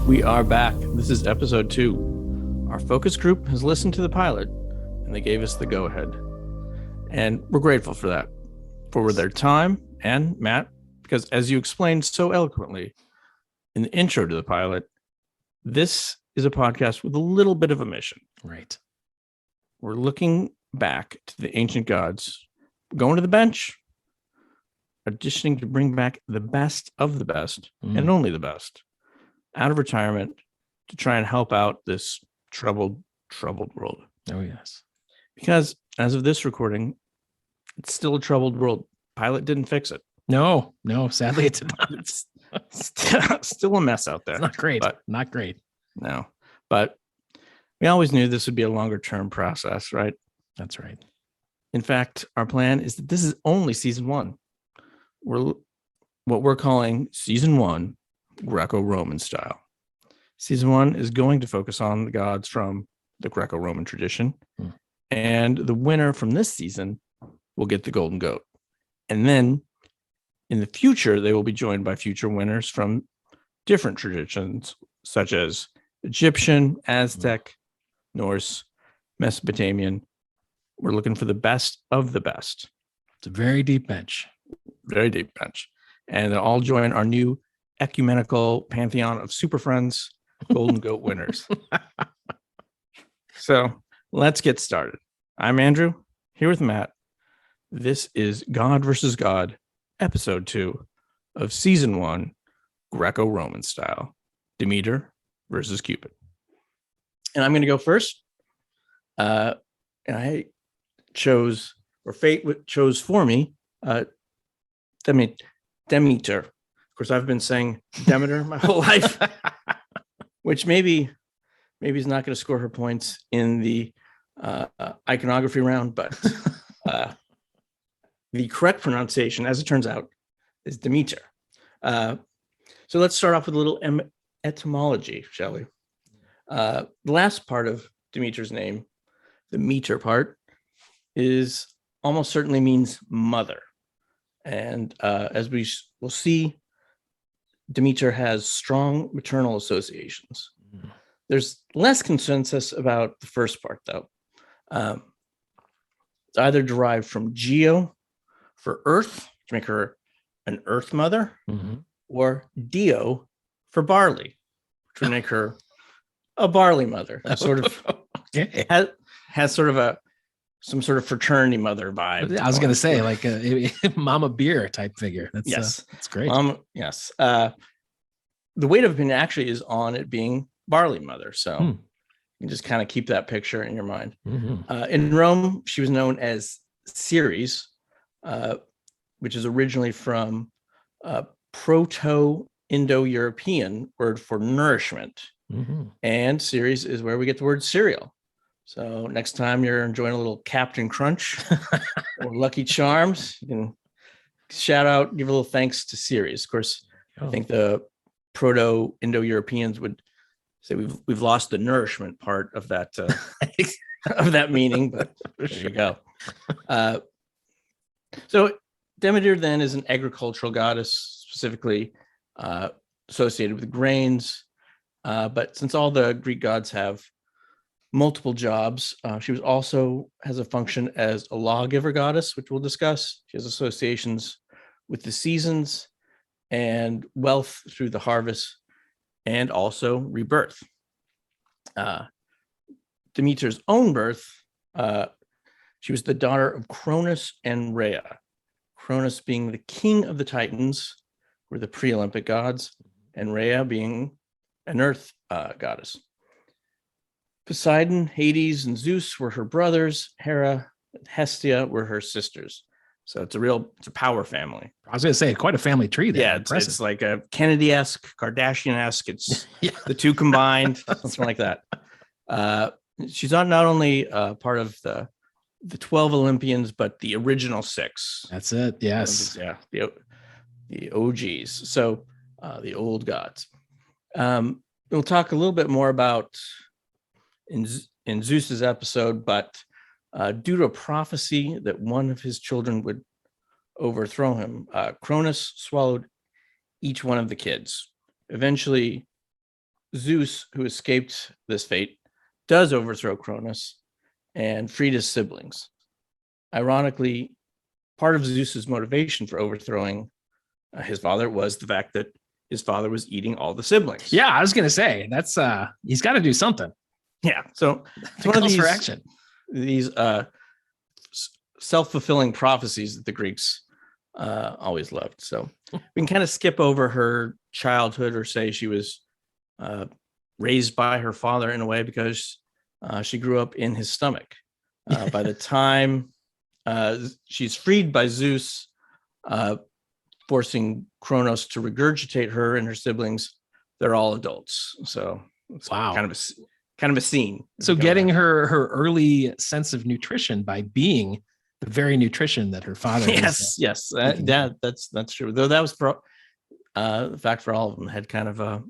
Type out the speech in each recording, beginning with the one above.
We are back. This is episode 2. Our focus group has listened to the pilot and they gave us the go-ahead. And we're grateful for that, for their time and Matt, because as you explained so eloquently in the intro to the pilot, this is a podcast with a little bit of a mission. Right. We're looking back to the ancient gods, going to the bench, auditioning to bring back the best of the best and only the best out of retirement to try and help out this troubled world. Oh, yes. Because as of this recording, it's still a troubled world. Pilot didn't fix it. No, sadly it did not. It's still a mess out there. It's not great. But, not great. No, but we always knew this would be a longer term process, right? That's right. In fact, our plan is that this is only season 1. What we're calling season 1 Greco-Roman style. Season 1 is going to focus on the gods from the Greco-Roman tradition. And the winner from this season will get the golden goat. And then in the future, they will be joined by future winners from different traditions, such as Egyptian, Aztec, Norse, Mesopotamian. We're looking for the best of the best. It's a very deep bench. Very deep bench. And they'll all join our new ecumenical pantheon of Super Friends Golden Goat winners. So let's get started. I'm Andrew, here with Matt. This is God versus God, episode 2 of season 1, Greco-Roman style, Demeter versus Cupid. And I'm going to go first. And I chose, or fate chose for me, Demeter. Of course, I've been saying Demeter my whole life, which maybe is not going to score her points in the iconography round, but the correct pronunciation, as it turns out, is Demeter. So let's start off with a little etymology, shall we? The last part of Demeter's name, the meter part, is almost certainly means mother. And as we will see, Demeter has strong maternal associations. There's less consensus about the first part, though. It's either derived from geo for earth, to make her an earth mother, or dio for barley, which would make her a barley mother. Sort of has sort of some sort of fraternity mother vibe. I was going to say, like a Mama Beer type figure. That's great. Yes. The weight of opinion actually is on it being barley mother. So you can just kind of keep that picture in your mind. In Rome, she was known as Ceres, which is originally from Proto-Indo-European word for nourishment. And Ceres is where we get the word cereal. So next time you're enjoying a little Captain Crunch or Lucky Charms, you can give a little thanks to Ceres. Of course, I think the Proto-Indo-Europeans would say we've lost the nourishment part of that of that meaning, but there you go. So Demeter then is an agricultural goddess, specifically associated with grains. But since all the Greek gods have multiple jobs, she was also has a function as a lawgiver goddess, which we'll discuss. She has associations with the seasons and wealth through the harvest, and also rebirth. Demeter's own birth, she was the daughter of Cronus and Rhea. Cronus being the king of the Titans, were the pre-Olympic gods, and Rhea being an earth goddess. Poseidon, Hades, and Zeus were her brothers. Hera and Hestia were her sisters. So it's a power family. I was going to say quite a family tree there. Yeah, it's like a Kennedy-esque, Kardashian-esque. It's the two combined, something like that. She's not only part of the 12 Olympians, but the original 6. That's it. Yes. Yeah, the OGs. So the old gods. We'll talk a little bit more about in Zeus's episode, but due to a prophecy that one of his children would overthrow him, Cronus swallowed each one of the kids. Eventually, Zeus, who escaped this fate, does overthrow Cronus and freed his siblings. Ironically, part of Zeus's motivation for overthrowing his father was the fact that his father was eating all the siblings. Yeah, I was gonna say that's he's got to do something. Yeah. So it's It one of calls these for action. these self-fulfilling prophecies that the Greeks always loved. So we can kind of skip over her childhood, or say she was raised by her father in a way, because she grew up in his stomach. By the time she's freed by Zeus, forcing Kronos to regurgitate her and her siblings, they're all adults. So it's Wow. kind of a scene. So getting her early sense of nutrition by being the very nutrition that her father yes, that's true. Though that was the fact for all of them. Had kind of an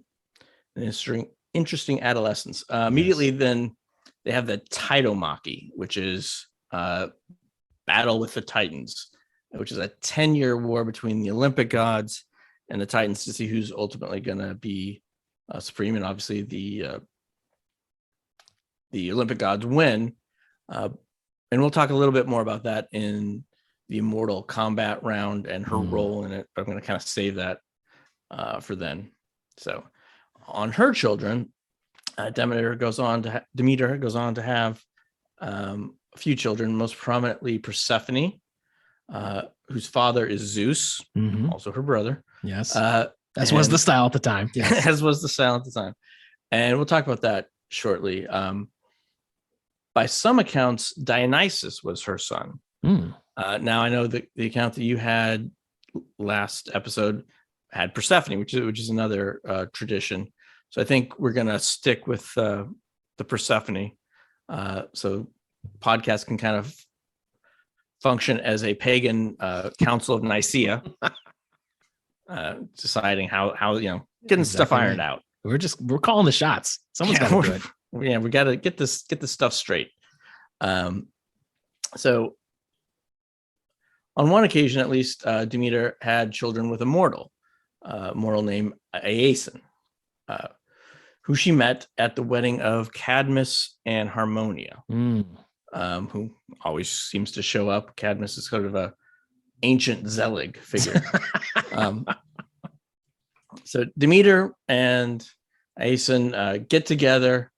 interesting adolescence. Immediately then they have the Titomachy, which is battle with the Titans, which is a 10-year war between the Olympic gods and the Titans to see who's ultimately going to be supreme. And obviously the Olympic gods win. And we'll talk a little bit more about that in the Immortal Combat round and her role in it. But I'm going to kind of save that for then. So on her children, Demeter goes on to have a few children, most prominently Persephone, whose father is Zeus, also her brother. Yes. As was the style at the time. Yes. As was the style at the time. And we'll talk about that shortly. By some accounts, Dionysus was her son. Now I know that the account that you had last episode had Persephone, which is another tradition. So I think we're going to stick with the Persephone. So podcast can kind of function as a pagan Council of Nicaea, deciding how getting stuff ironed out. We're calling the shots. Someone's got to do it. Yeah, we got to get this stuff straight. So on one occasion, at least, Demeter had children with a mortal named Iason, who she met at the wedding of Cadmus and Harmonia, who always seems to show up. Cadmus is sort of a ancient Zelig figure. So Demeter and Iason get together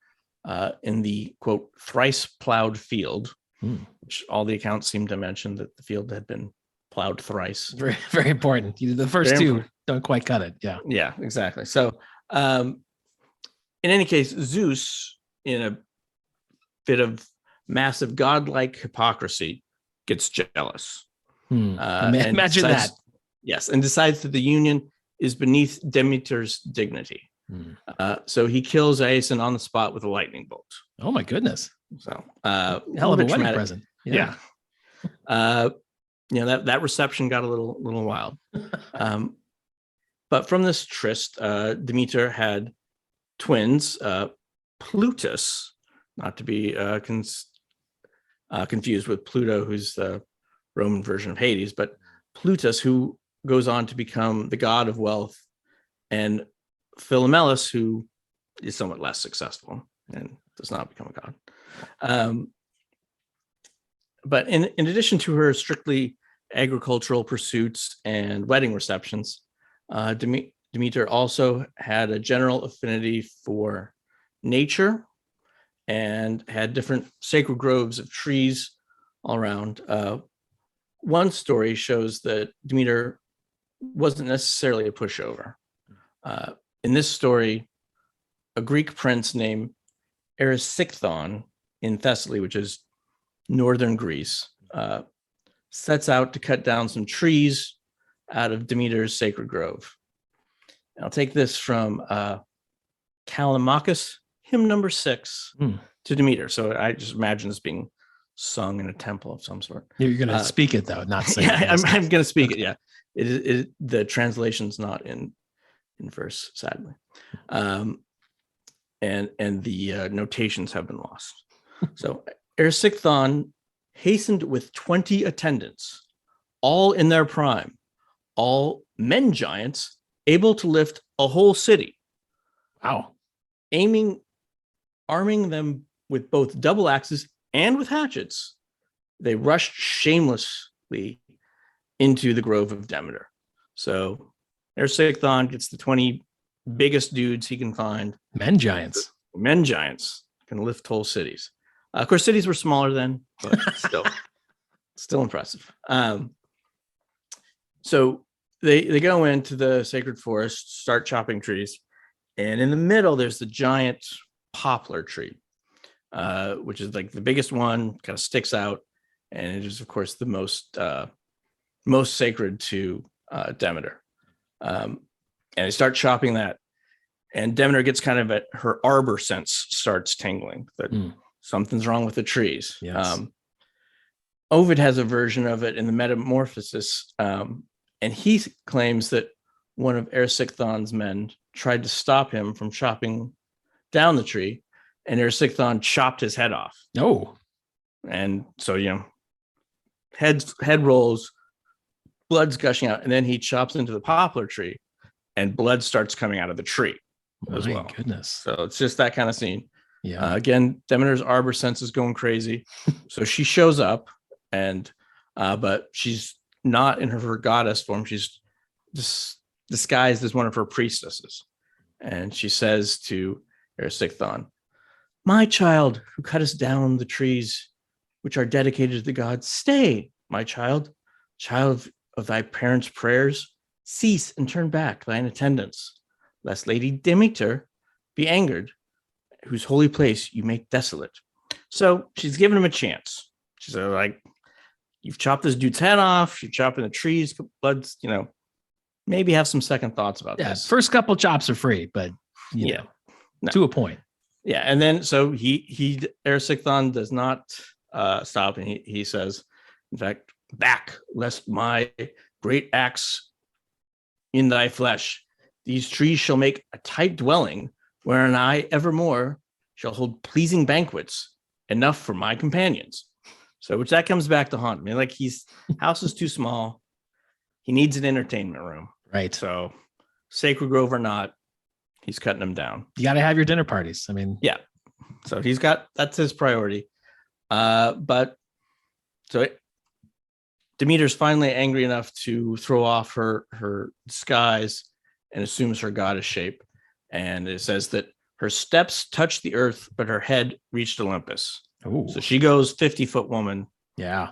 in the quote thrice plowed field, which all the accounts seem to mention that the field had been plowed thrice. Very, very important. The first two don't quite cut it. Yeah, exactly. So in any case, Zeus, in a bit of massive godlike hypocrisy, gets jealous. Imagine that. Yes, and decides that the union is beneath Demeter's dignity. So he kills Iason on the spot with a lightning bolt. Oh my goodness! So hell of a wedding present. Yeah. That reception got a little wild. But from this tryst, Demeter had twins, Plutus, not to be confused with Pluto, who's the Roman version of Hades, but Plutus, who goes on to become the god of wealth, and Philomelus, who is somewhat less successful and does not become a god. But in addition to her strictly agricultural pursuits and wedding receptions, Demeter also had a general affinity for nature and had different sacred groves of trees all around. One story shows that Demeter wasn't necessarily a pushover. In this story, a Greek prince named Erysichthon in Thessaly, which is northern Greece, sets out to cut down some trees out of Demeter's sacred grove. And I'll take this from Callimachus, hymn number 6 to Demeter. So I just imagine this being sung in a temple of some sort. You're going to speak it though, not say it. I'm going to speak it. Yeah, the translation's not in verse, sadly, and the notations have been lost. So Erysichthon hastened with 20 attendants, all in their prime, all men giants, able to lift a whole city. Wow. arming them with both double axes and with hatchets, they rushed shamelessly into the grove of Demeter. So Erisichthon gets the 20 biggest dudes he can find. Men giants Can lift whole cities. Of course, cities were smaller then, but still impressive. So they go into the sacred forest, start chopping trees, and in the middle there's the giant poplar tree, which is like the biggest one, kind of sticks out, and it is of course the most sacred to Demeter. And they start chopping that, and Demeter gets kind of her arbor sense starts tingling that something's wrong with the trees. Yes. Ovid has a version of it in the Metamorphosis, and he claims that one of Erisichthon's men tried to stop him from chopping down the tree, and Erisichthon chopped his head off. Oh, and so head rolls, blood's gushing out, and then he chops into the poplar tree, and blood starts coming out of the tree as well. Goodness! So it's just that kind of scene. Yeah. Again, Demeter's arbor sense is going crazy, so she shows up, and but she's not in her goddess form. She's just disguised as one of her priestesses, and she says to Erisichthon, "My child, who cuttest down the trees which are dedicated to the gods, stay, my child of thy parents' prayers, cease and turn back thine attendance, lest Lady Demeter be angered, whose holy place you make desolate." So she's giving him a chance. She's like, "You've chopped this dude's head off. You're chopping the trees, blood's, maybe have some second thoughts about this." First couple chops are free, but no. To a point. Yeah, and then so Erisichthon does not stop, and he says, in fact, "Back, lest my great axe in thy flesh, these trees shall make a tight dwelling, wherein I evermore shall hold pleasing banquets, enough for my companions." So, which that comes back to haunt me. Like, house is too small. He needs an entertainment room. Right. So, sacred grove or not, he's cutting them down. You got to have your dinner parties. I mean, yeah. So that's his priority. Demeter's finally angry enough to throw off her disguise and assumes her goddess shape. And it says that her steps touched the earth, but her head reached Olympus. Ooh. So she goes 50-foot woman. Yeah.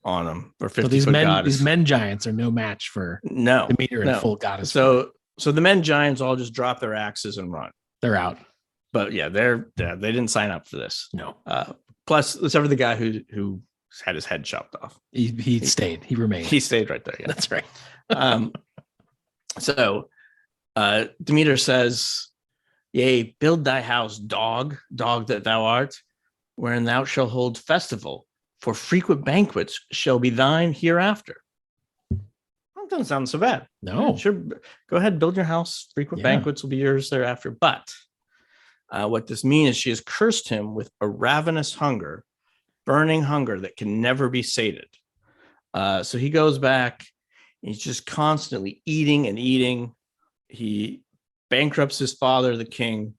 On them, or 50-foot these goddess. These men giants are no match for Demeter in full goddess. So the men giants all just drop their axes and run. They're out. But yeah, they didn't sign up for this. No. Plus, let's have the guy who had his head chopped off. He stayed. He remained. He stayed right there. Yeah, that's right. So Demeter says, "Yea, build thy house, dog that thou art, wherein thou shalt hold festival, for frequent banquets shall be thine hereafter." That doesn't sound so bad. No. Yeah, sure. Go ahead, build your house. Frequent banquets will be yours thereafter. But what this means is she has cursed him with a ravenous hunger, burning hunger that can never be sated. So he goes back. He's just constantly eating and eating. He bankrupts his father, the king,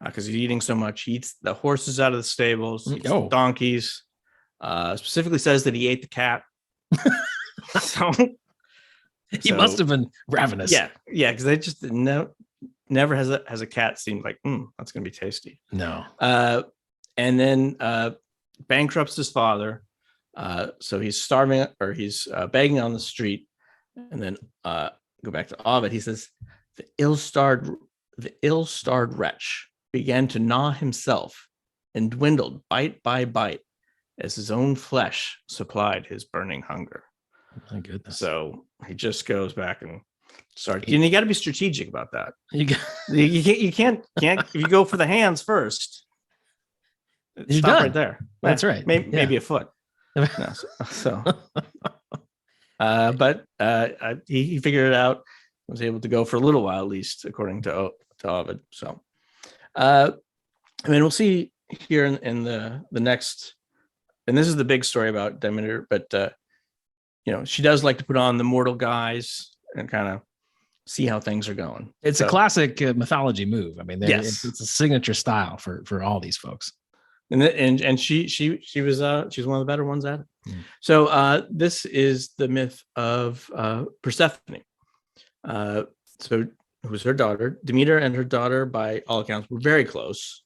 because he's eating so much. He eats the horses out of the stables, eats the donkeys. Specifically says that he ate the cat. He must have been ravenous. Yeah, because they just never has a cat seemed like that's gonna be tasty. No. And then bankrupts his father. So he's starving, or he's begging on the street. And then go back to Ovid. He says, the ill-starred wretch began to gnaw himself and dwindled bite by bite as his own flesh supplied his burning hunger. My goodness. So he just goes back and starts. And you got to be strategic about that. You can't if you go for the hands first. You're stop done. Right there. That's right. Maybe a foot. No, but he figured it out. Was able to go for a little while, at least, according to Ovid. So, we'll see here in the next, and this is the big story about Demeter. But she does like to put on the mortal guise and kind of see how things are going. It's a classic mythology move. I mean, yes, it's a signature style for all these folks. And she was one of the better ones at it. So this is the myth of Persephone. So it was her daughter. Demeter and her daughter, by all accounts, were very close,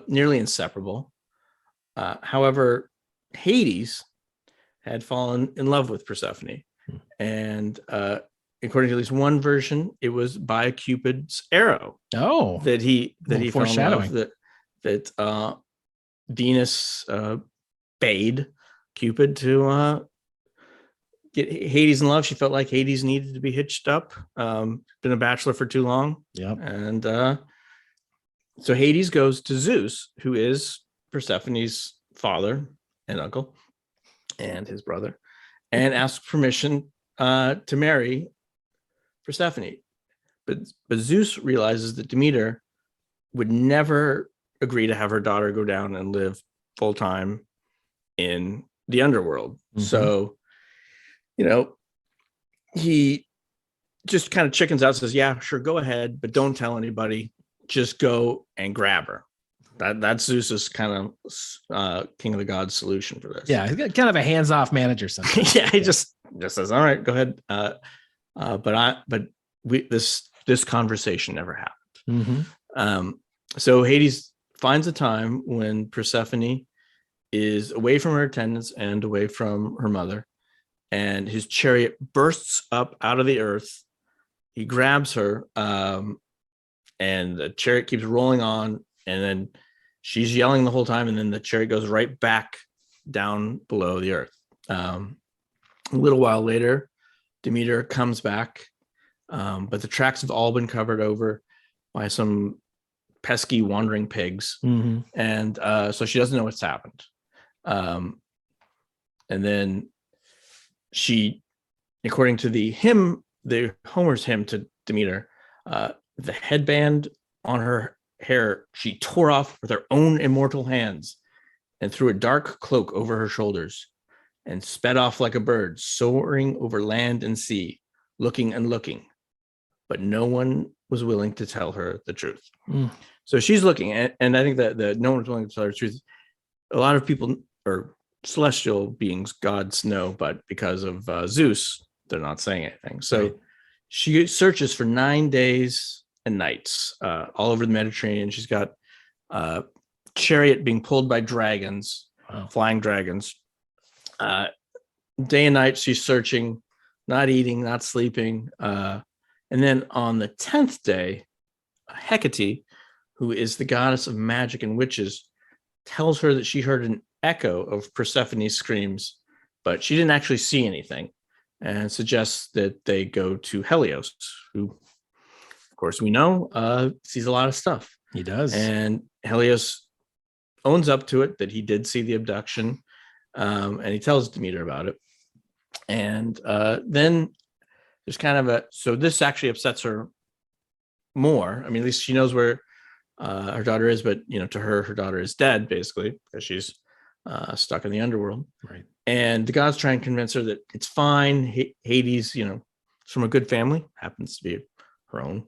nearly inseparable. However, Hades had fallen in love with Persephone, and according to at least one version, it was by Cupid's arrow. Oh, that he fell in love, that Venus bade Cupid to get Hades in love. She felt like Hades needed to be hitched up. Been a bachelor for too long. Yeah. And so Hades goes to Zeus, who is Persephone's father and uncle and his brother, and asks permission to marry Persephone. But Zeus realizes that Demeter would never agree to have her daughter go down and live full time in the underworld. So, he just kind of chickens out, says, yeah, sure, go ahead, but don't tell anybody. Just go and grab her. That's Zeus's kind of king of the gods solution for this. Yeah, he's got kind of a hands-off manager sometimes. Yeah, he just says, all right, go ahead. But this conversation never happened. So Hades finds a time when Persephone is away from her attendants and away from her mother, and his chariot bursts up out of the earth. He grabs her, and the chariot keeps rolling on, and then she's yelling the whole time, and then the chariot goes right back down below the earth. A little while later, Demeter comes back, but the tracks have all been covered over by some pesky wandering pigs, and so she doesn't know what's happened. And then she, according to the Homer's hymn to Demeter, the headband on her hair she tore off with her own immortal hands and threw a dark cloak over her shoulders and sped off like a bird, soaring over land and sea, looking and looking, but no one was willing to tell her the truth. So she's looking, and I think that no one was willing to tell her the truth. A lot of people, or celestial beings, gods, know, but because of Zeus, they're not saying anything. So she searches for 9 days and nights all over the Mediterranean. She's got a chariot being pulled by dragons, flying dragons. Day and night, she's searching, not eating, not sleeping. And then on the 10th day, Hecate, who is the goddess of magic and witches, tells her that she heard an echo of Persephone's screams, but she didn't actually see anything, and suggests that they go to Helios, who, of course, we know sees a lot of stuff. He does. And Helios owns up to it, that he did see the abduction, and he tells Demeter about it. And then there's kind of so this actually upsets her more. I mean, at least she knows where her daughter is, but to her daughter is dead, basically, because she's stuck in the underworld. Right. And the gods try and convince her that it's fine. Hades, is from a good family, happens to be her own,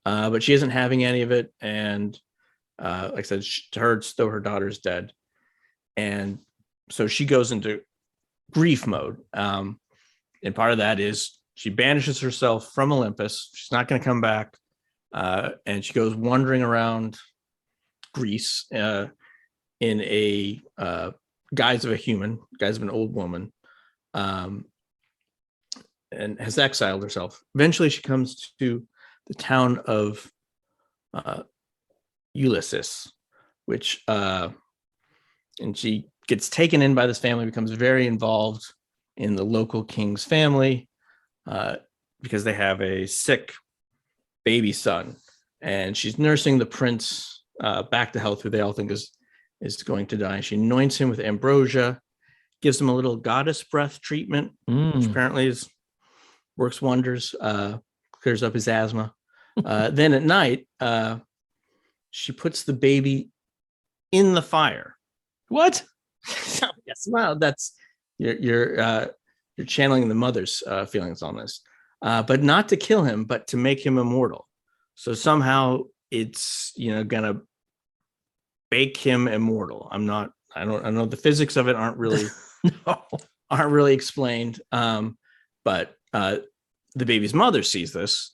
but she isn't having any of it. And like I said, to her, it's though her daughter's dead, and so she goes into grief mode. And part of that is she banishes herself from Olympus. She's not going to come back. And she goes wandering around Greece in a guise of a human, guise of an old woman, and has exiled herself. Eventually, she comes to the town of Ulysses, which and she gets taken in by this family, becomes very involved in the local king's family because they have a sick baby son, and she's nursing the prince back to health, who they all think is going to die. She anoints him with ambrosia, gives him a little goddess breath treatment, which apparently works wonders, clears up his asthma. Then at night, she puts the baby in the fire. What? Yes, well, that's you're channeling the mother's feelings on this. but not to kill him, but to make him immortal. So somehow it's, gonna bake him immortal. I know the physics of it aren't really No. aren't really explained. But the baby's mother sees this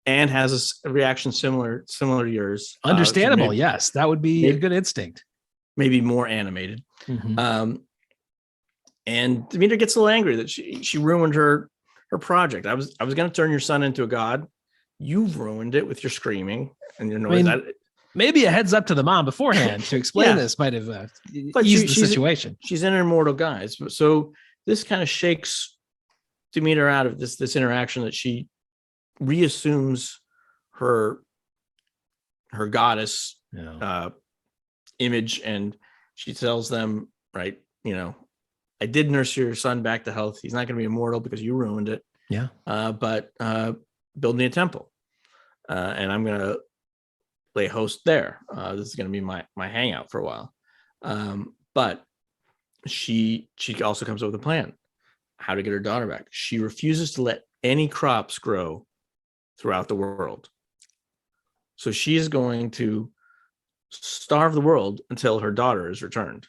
and has a reaction similar to yours. Understandable. Yes. That would be a good instinct. Maybe more animated. Mhm. And Demeter gets a little angry that she ruined her project. I was going to turn your son into a god. You've ruined it with your screaming and your noise. Maybe a heads up to the mom beforehand to explain this might have eased the situation. She's an immortal guys. So this kind of shakes Demeter out of this interaction, that she reassumes her goddess image, and she tells them, right, I did nurse your son back to health. He's not going to be immortal because you ruined it. Yeah. But build me a temple, and I'm going to lay host there. This is going to be my hangout for a while. But she also comes up with a plan how to get her daughter back. She refuses to let any crops grow throughout the world. So she is going to starve the world until her daughter is returned.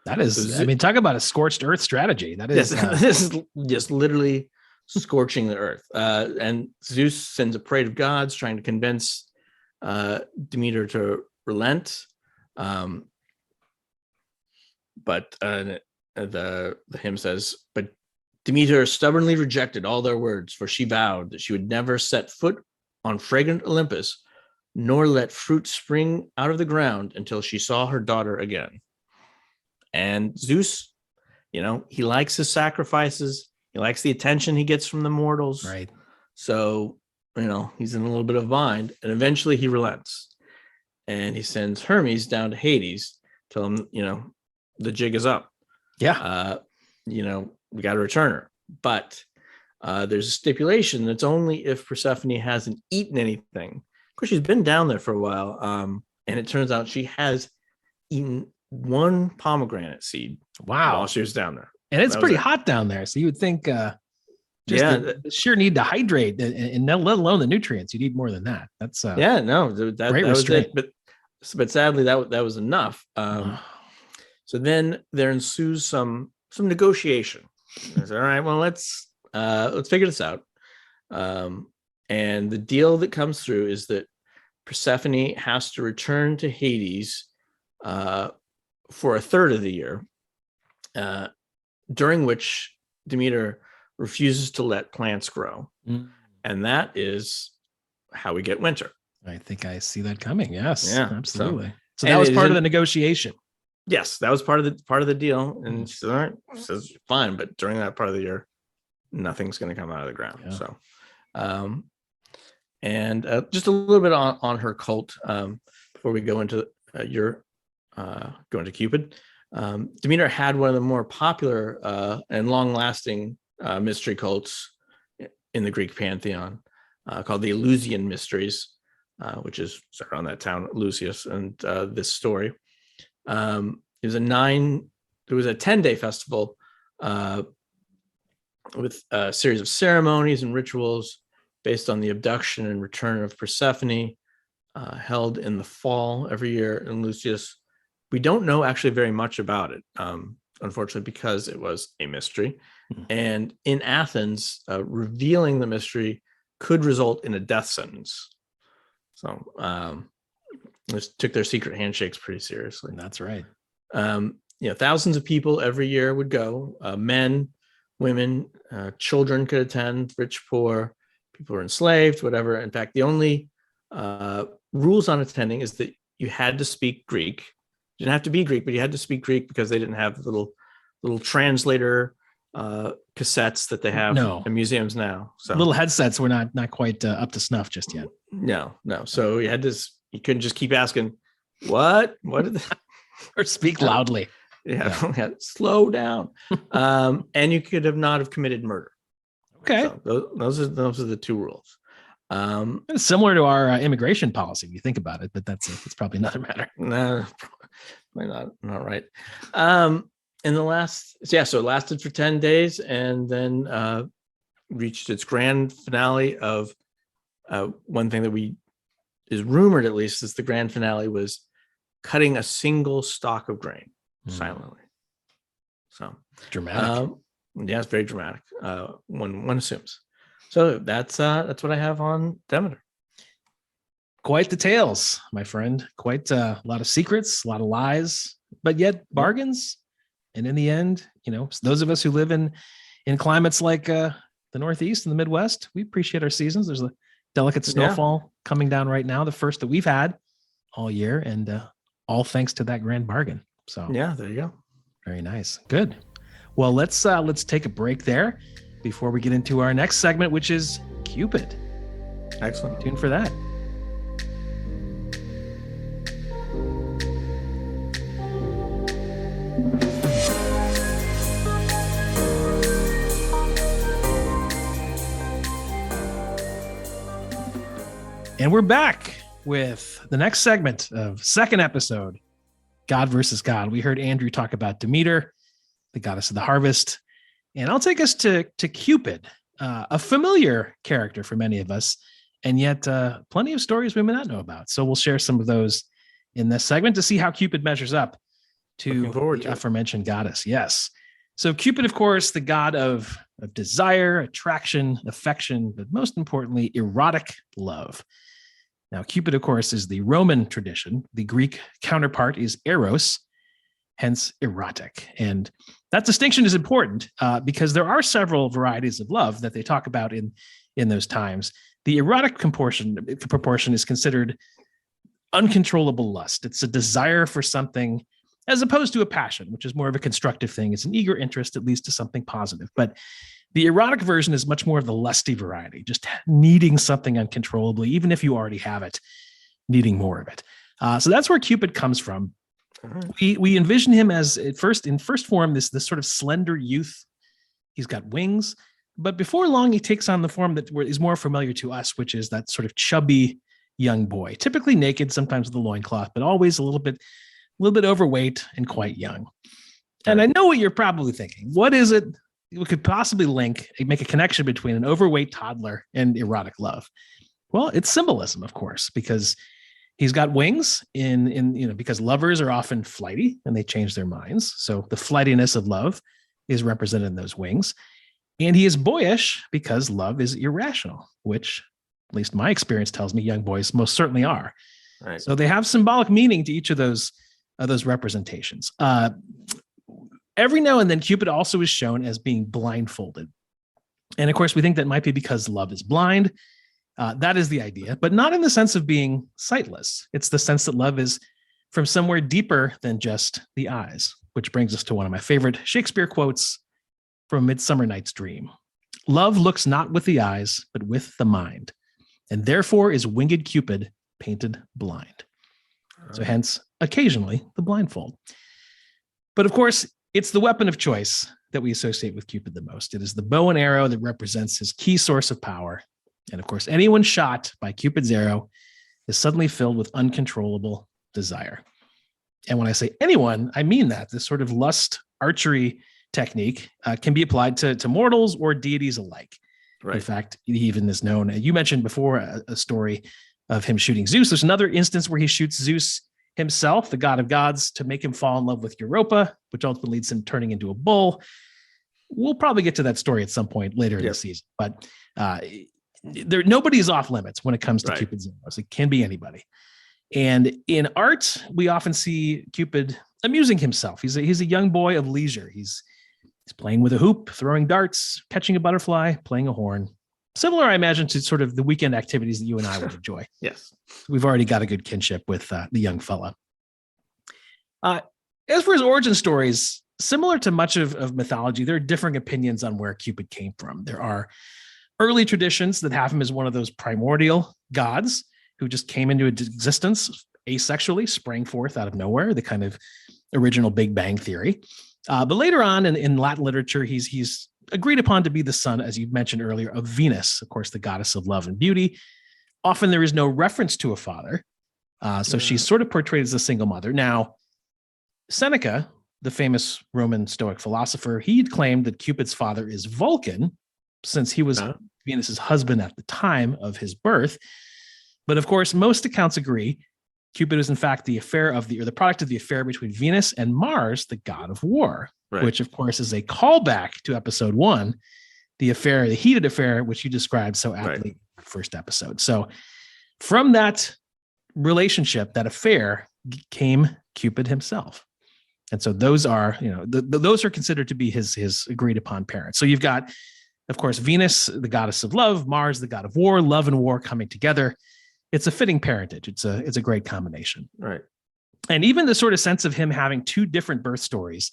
That is, talk about a scorched earth strategy. That is, this is just literally scorching the earth. And Zeus sends a parade of gods trying to convince Demeter to relent. But the hymn says, but Demeter stubbornly rejected all their words, for she vowed that she would never set foot on fragrant Olympus, nor let fruit spring out of the ground until she saw her daughter again. And Zeus, he likes his sacrifices. He likes the attention he gets from the mortals. Right. So, he's in a little bit of a bind, and eventually he relents. And he sends Hermes down to Hades, tell him, the jig is up. Yeah. We got to return her. But there's a stipulation that's only if Persephone hasn't eaten anything. Of course, she's been down there for a while. And it turns out she has eaten one pomegranate seed. Wow. While she was down there. And it's pretty hot down there. So you would think the sheer need to hydrate and let alone the nutrients, you need more than that. That's that was it. But sadly, that was enough. So then there ensues some negotiation. I said, all right, well, let's figure this out. And the deal that comes through is that Persephone has to return to Hades for a third of the year, during which Demeter refuses to let plants grow. And that is how we get winter. I think I see that coming. Yes, yeah, absolutely. So that was part of the negotiation. Yes, that was part of the deal. And she said, all right, says fine, but during that part of the year, nothing's going to come out of the ground. Yeah. So, just a little bit on her cult before we go into going to Cupid. Demeter had one of the more popular and long-lasting mystery cults in the Greek pantheon, called the Eleusinian Mysteries, which is around that town, Eleusis, and this story. It was a 10-day festival with a series of ceremonies and rituals based on the abduction and return of Persephone, held in the fall every year in Eleusis. We don't know actually very much about it, unfortunately, because it was a mystery. And in Athens, revealing the mystery could result in a death sentence. So they took their secret handshakes pretty seriously. That's right. Thousands of people every year would go, men, women, children could attend, rich, poor, people who were enslaved, whatever. In fact, the only rules on attending is that you had to speak Greek. You didn't have to be Greek, but you had to speak Greek because they didn't have little translator cassettes that they have in museums now. So little headsets were not quite up to snuff just yet. No. So you couldn't just keep asking, what did or speak loudly. Yeah. Slow down. And you could not have committed murder. Okay. So those are the two rules. It's similar to our immigration policy, if you think about it, but it's probably another matter. No, probably not right. So it lasted for 10 days, and then reached its grand finale of one thing that is rumored, at least, is the grand finale was cutting a single stalk of grain silently. So dramatic. Yeah, it's very dramatic. One assumes. So that's what I have on Demeter. Quite the tales, my friend. Quite a lot of secrets, a lot of lies, but yet bargains. And in the end, those of us who live in climates like the Northeast and the Midwest, we appreciate our seasons. There's a delicate snowfall coming down right now, the first that we've had all year, and all thanks to that grand bargain. So yeah, there you go. Very nice. Good. Well, let's take a break there before we get into our next segment, which is Cupid. Excellent. Stay tuned for that. And we're back with the next segment of second episode, God versus God. We heard Andrew talk about Demeter, the goddess of the harvest. And I'll take us to Cupid, a familiar character for many of us, and yet plenty of stories we may not know about. So we'll share some of those in this segment to see how Cupid measures up to the aforementioned goddess. Yes. So Cupid, of course, the god of desire, attraction, affection, but most importantly, erotic love. Now, Cupid, of course, is the Roman tradition. The Greek counterpart is eros, hence erotic. And that distinction is important because there are several varieties of love that they talk about in those times. The erotic proportion is considered uncontrollable lust. It's a desire for something as opposed to a passion, which is more of a constructive thing. It's an eager interest, at least to something positive. But the erotic version is much more of the lusty variety, just needing something uncontrollably, even if you already have it, needing more of it. So that's where Cupid comes from. We envision him as in first form, this sort of slender youth. He's got wings, but before long, he takes on the form that is more familiar to us, which is that sort of chubby young boy, typically naked, sometimes with a loincloth, but always a little bit overweight and quite young. And I know what you're probably thinking. What is it we could possibly make a connection between an overweight toddler and erotic love? Well, it's symbolism, of course, because he's got wings because lovers are often flighty and they change their minds. So the flightiness of love is represented in those wings. And he is boyish because love is irrational, which at least my experience tells me young boys most certainly are. Right. So they have symbolic meaning to each of those representations. Every now and then, Cupid also is shown as being blindfolded. And of course, we think that might be because love is blind. That is the idea, but not in the sense of being sightless. It's the sense that love is from somewhere deeper than just the eyes, which brings us to one of my favorite Shakespeare quotes from Midsummer Night's Dream. Love looks not with the eyes, but with the mind, and therefore is winged Cupid painted blind. So hence, occasionally, the blindfold. But of course, it's the weapon of choice that we associate with Cupid the most. It is the bow and arrow that represents his key source of power. And of course, anyone shot by Cupid's arrow is suddenly filled with uncontrollable desire. And when I say anyone, I mean that. This sort of lust archery technique can be applied to mortals or deities alike. Right. In fact, he even is known, you mentioned before a story of him shooting Zeus. There's another instance where he shoots Zeus himself, the god of gods, to make him fall in love with Europa, which ultimately leads him turning into a bull. We'll probably get to that story at some point later in the season, but nobody is off limits when it comes to Cupid's arrows. It can be anybody. And in art, we often see Cupid amusing himself. He's a young boy of leisure. He's playing with a hoop, throwing darts, catching a butterfly, playing a horn. Similar, I imagine, to sort of the weekend activities that you and I would enjoy. Yes. We've already got a good kinship with the young fella. As for his origin stories, similar to much of mythology, there are differing opinions on where Cupid came from. There are early traditions that have him as one of those primordial gods who just came into existence asexually, sprang forth out of nowhere, the kind of original Big Bang theory. But later on in Latin literature, he's agreed upon to be the son, as you mentioned earlier, of Venus, of course, the goddess of love and beauty. Often there is no reference to a father. So she's sort of portrayed as a single mother. Now, Seneca, the famous Roman Stoic philosopher, he claimed that Cupid's father is Vulcan, since he was Venus's husband at the time of his birth. But of course, most accounts agree Cupid is in fact the product of the affair between Venus and Mars, the god of war, which of course is a callback to episode 1, the heated affair, which you described so aptly in the first episode. So from that relationship, that affair, came Cupid himself. And so those are, those are considered to be his agreed upon parents. So you've got, of course, Venus, the goddess of love, Mars, the god of war, love and war coming together. It's a fitting parentage. It's a great combination. Right. And even the sort of sense of him having 2 different birth stories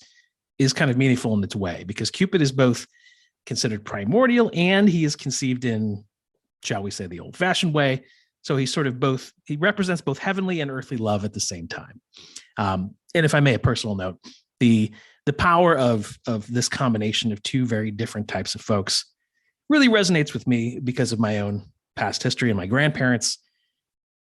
is kind of meaningful in its way, because Cupid is both considered primordial and he is conceived in, shall we say, the old fashioned way. So he's sort of he represents both heavenly and earthly love at the same time. And if I may, a personal note, the power of this combination of 2 very different types of folks really resonates with me because of my own past history and my grandparents.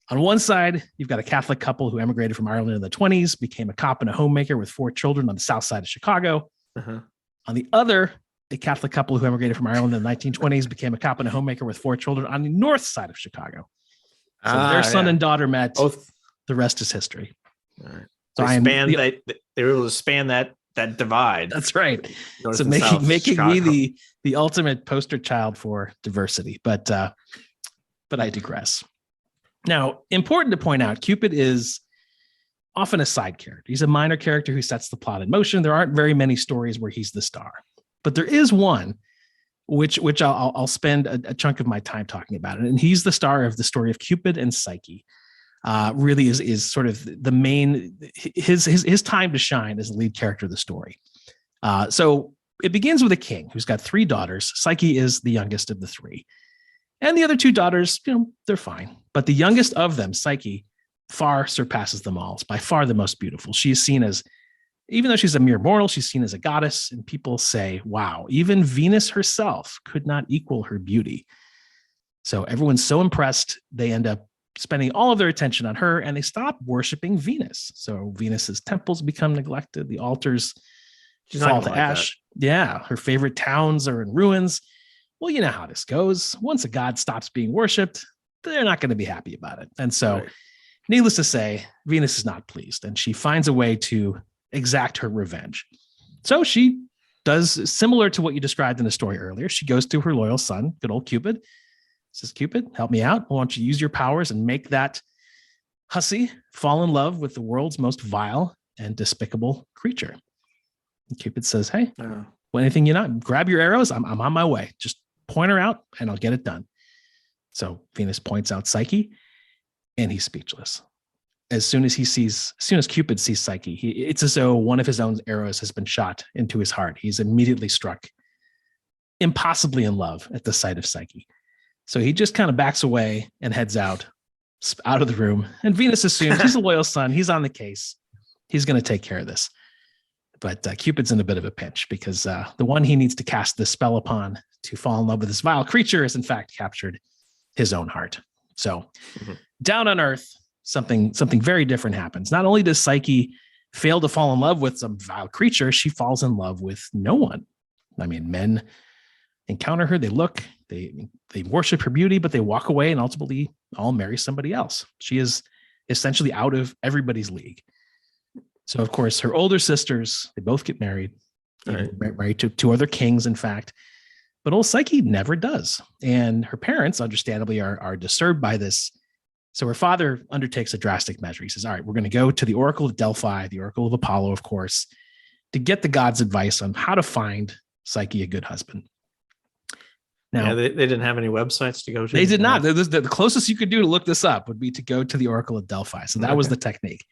On one side, you've got a Catholic couple who emigrated from Ireland in the 1920s, became a cop and a homemaker with 4 children on the south side of Chicago. On the other, a Catholic couple who emigrated from Ireland in the 1920s, became a cop and a homemaker with 4 children on the north side of Chicago. So their son and daughter met. Both. The rest is history. All right. So they were able to span that divide. That's right. So making me the ultimate poster child for diversity. But I digress. Now, important to point out, Cupid is often a side character. He's a minor character who sets the plot in motion. There aren't very many stories where he's the star, but there is one which I'll spend a chunk of my time talking about it. And he's the star of the story of Cupid and Psyche. Really is sort of the main, his time to shine as the lead character of the story. So it begins with a king who's got 3 daughters. Psyche is the youngest of the 3. And the other 2 daughters, they're fine. But the youngest of them, Psyche, far surpasses them all. It's by far the most beautiful. She is seen as, even though she's a mere mortal, she's seen as a goddess. And people say, wow, even Venus herself could not equal her beauty. So everyone's so impressed, they end up spending all of their attention on her, and they stop worshiping Venus. So Venus's temples become neglected. The altars fall to ash. Yeah, her favorite towns are in ruins. Well, you know how this goes. Once a god stops being worshipped, they're not going to be happy about it. And so, needless to say, Venus is not pleased, and she finds a way to exact her revenge. So she does similar to what you described in the story earlier. She goes to her loyal son, good old Cupid, says, Cupid, help me out. I want you to use your powers and make that hussy fall in love with the world's most vile and despicable creature. And Cupid says, hey, anything you know, grab your arrows. I'm on my way. Just point her out and I'll get it done. So Venus points out Psyche and he's speechless. As soon as Cupid sees Psyche, it's as though one of his own arrows has been shot into his heart. He's immediately struck impossibly in love at the sight of Psyche. So he just kind of backs away and heads out of the room. And Venus assumes he's a loyal son. He's on the case. He's going to take care of this. But Cupid's in a bit of a pinch because the one he needs to cast this spell upon to fall in love with this vile creature has in fact captured his own heart. So down on Earth, something very different happens. Not only does Psyche fail to fall in love with some vile creature, she falls in love with no one. I mean, men encounter her, they look, they worship her beauty, but they walk away and ultimately all marry somebody else. She is essentially out of everybody's league. So, of course, her older sisters, they both get married, married to 2 other kings, in fact. But old Psyche never does. And her parents, understandably, are disturbed by this. So her father undertakes a drastic measure. He says, all right, we're going to go to the Oracle of Delphi, the Oracle of Apollo, of course, to get the gods' advice on how to find Psyche a good husband. Now, they didn't have any websites to go to. They did not. The closest you could do to look this up would be to go to the Oracle of Delphi. So that was the technique.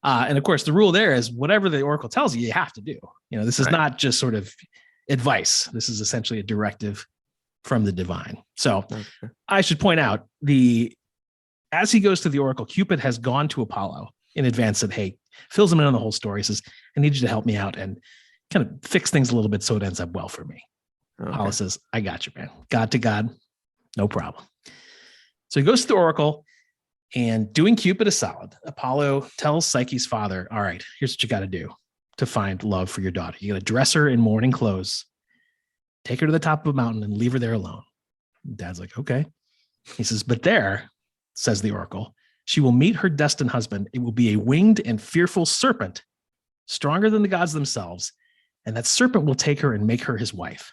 And of course, the rule there is whatever the Oracle tells you, you have to do. This is not just sort of advice. This is essentially a directive from the divine. So I should point out as he goes to the Oracle, Cupid has gone to Apollo in advance and, hey, fills him in on the whole story. He says, I need you to help me out and kind of fix things a little bit so it ends up well for me. Apollo says, I got you, man. God to God, no problem. So he goes to the Oracle, and doing Cupid a solid, Apollo tells Psyche's father, all right, here's what you got to do to find love for your daughter. You got to dress her in mourning clothes Take her to the top of a mountain and leave her there alone. Dad's like, okay. He says, but there, says the oracle, she will meet her destined husband. It will be a winged and fearful serpent, stronger than the gods themselves. And that serpent will take her and make her his wife.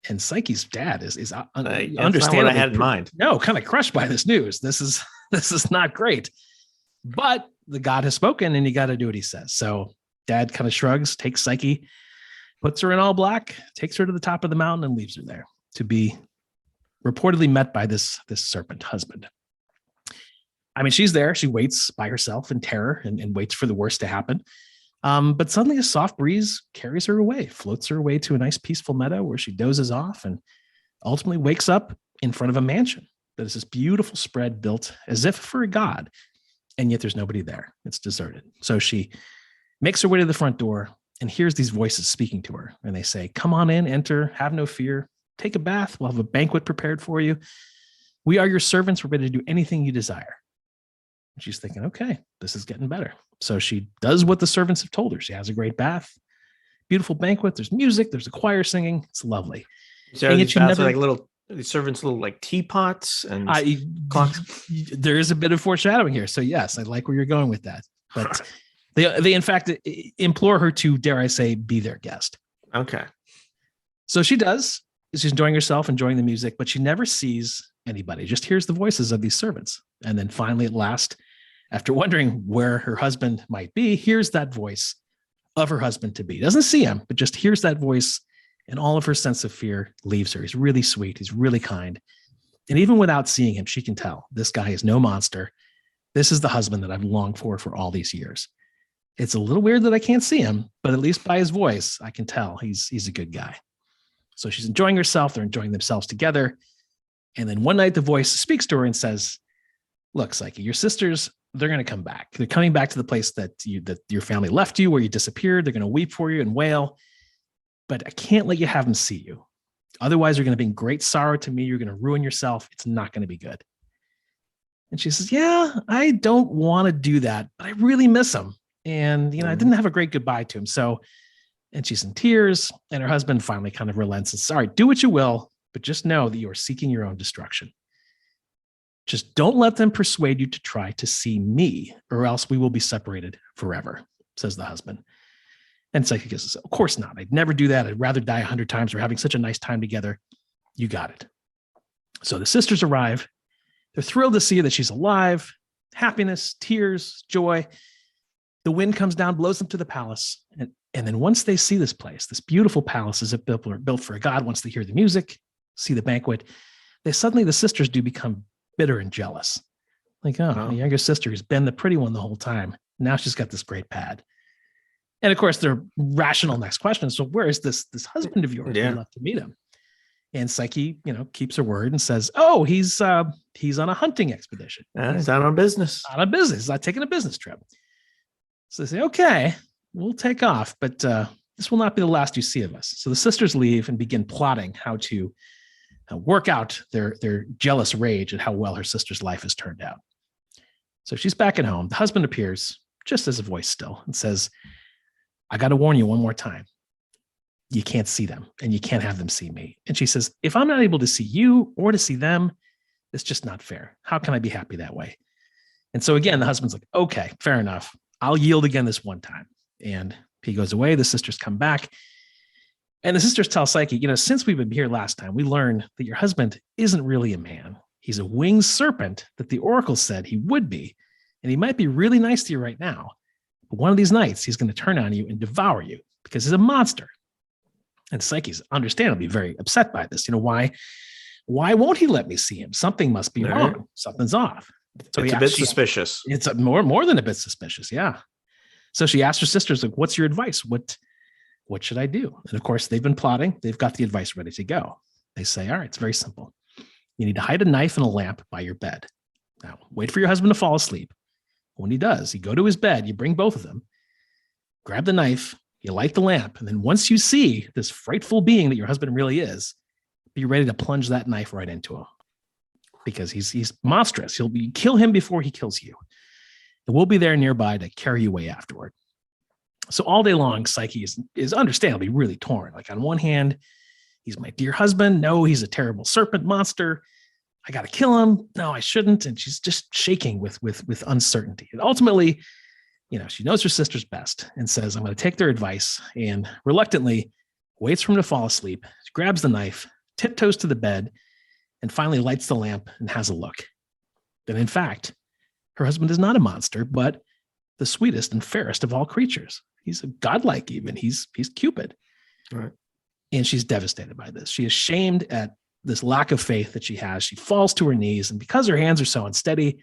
And Psyche's dad is understandably not what I had in mind. No, kind of crushed by this news. This is not great. But the god has spoken, and you got to do what he says. So dad kind of shrugs, takes Psyche, puts her in all black, takes her to the top of the mountain, and leaves her there to be reportedly met by this serpent husband. I mean, she's there. She waits by herself in terror and waits for the worst to happen. But suddenly a soft breeze carries her away, floats her away to a nice peaceful meadow where she dozes off and ultimately wakes up in front of a mansion that is this beautiful spread built as if for a god. And yet there's nobody there. It's deserted. So she makes her way to the front door and hears these voices speaking to her. And they say, come on in, enter, have no fear, take a bath. We'll have a banquet prepared for you. We are your servants. We're ready to do anything you desire. And she's thinking, okay, this is getting better. So she does what the servants have told her. She has a great bath, beautiful banquet. There's music. There's a choir singing. It's lovely. So these baths are like little, these servants, little like teapots and clocks. There is a bit of foreshadowing here. So yes, I like where you're going with that. But they in fact implore her to, dare I say, be their guest. Okay. So she does. She's enjoying herself, enjoying the music, but she never sees anybody, just hears the voices of these servants. And then finally, at last, after wondering where her husband might be, hears that voice of her husband to be. Doesn't see him, but just hears that voice, and all of her sense of fear leaves her. He's really sweet. He's really kind. And even without seeing him, she can tell this guy is no monster. This is the husband that I've longed for all these years. It's a little weird that I can't see him, but at least by his voice, I can tell he's a good guy. So she's enjoying herself. They're enjoying themselves together. And then one night the voice speaks to her and says, look, Psyche, your sisters, they're going to come back. They're coming back to the place that your family left you, where you disappeared. They're going to weep for you and wail, but I can't let you have them see you. Otherwise, you're going to be in great sorrow to me. You're going to ruin yourself. It's not going to be good. And she says, yeah, I don't want to do that, but I really miss him. And, I didn't have a great goodbye to him. So, and she's in tears, and her husband finally kind of relents and says, all right, do what you will, but just know that you are seeking your own destruction. Just don't let them persuade you to try to see me, or else we will be separated forever, says the husband. And Psyche says, of course not. I'd never do that. I'd rather die 100 times. We're having such a nice time together. You got it. So the sisters arrive. They're thrilled to see that she's alive. Happiness, tears, joy. The wind comes down, blows them to the palace. And then once they see this place, this beautiful palace is built for a god, once they hear the music, see the banquet, the sisters do become bitter and jealous. Like, my younger sister who's been the pretty one the whole time. Now she's got this great pad. And of course, their rational next question. So where is this husband of yours? We'd love to meet him. And Psyche, keeps her word and says, oh, he's on a hunting expedition. He's out on business. On a business. He's not taking a business trip. So they say, okay, we'll take off, but this will not be the last you see of us. So the sisters leave and begin plotting how to work out their jealous rage at how well her sister's life has turned out. So she's back at home. The husband appears just as a voice still and says, I got to warn you one more time. You can't see them, and you can't have them see me. And she says, if I'm not able to see you or to see them, it's just not fair. How can I be happy that way? And so again, the husband's like, okay, fair enough. I'll yield again this one time. And he goes away. The sisters come back. And the sisters tell Psyche, since we've been here last time, we learned that your husband isn't really a man. He's a winged serpent that the oracle said he would be. And he might be really nice to you right now. But one of these nights, he's going to turn on you and devour you because he's a monster. And Psyche's understandably very upset by this. Why won't he let me see him? Something must be wrong. Something's off. So it's a bit suspicious. It's more than a bit suspicious. Yeah. So she asked her sisters, like, what's your advice? What should I do? And of course, they've been plotting. They've got the advice ready to go. They say, all right, it's very simple. You need to hide a knife and a lamp by your bed. Now, wait for your husband to fall asleep. When he does, you go to his bed, you bring both of them, grab the knife, you light the lamp. And then once you see this frightful being that your husband really is, be ready to plunge that knife right into him because he's monstrous. You'll kill him before he kills you. And we'll be there nearby to carry you away afterward. So all day long, Psyche is understandably really torn. Like on one hand, he's my dear husband. No, he's a terrible serpent monster. I got to kill him. No, I shouldn't. And she's just shaking with uncertainty. And ultimately, she knows her sister's best and says, I'm going to take their advice, and reluctantly waits for him to fall asleep. She grabs the knife, tiptoes to the bed, and finally lights the lamp and has a look. And in fact, her husband is not a monster, but the sweetest and fairest of all creatures. He's a godlike even. He's Cupid. Right. And she's devastated by this. She is shamed at this lack of faith that she has. She falls to her knees, and because her hands are so unsteady,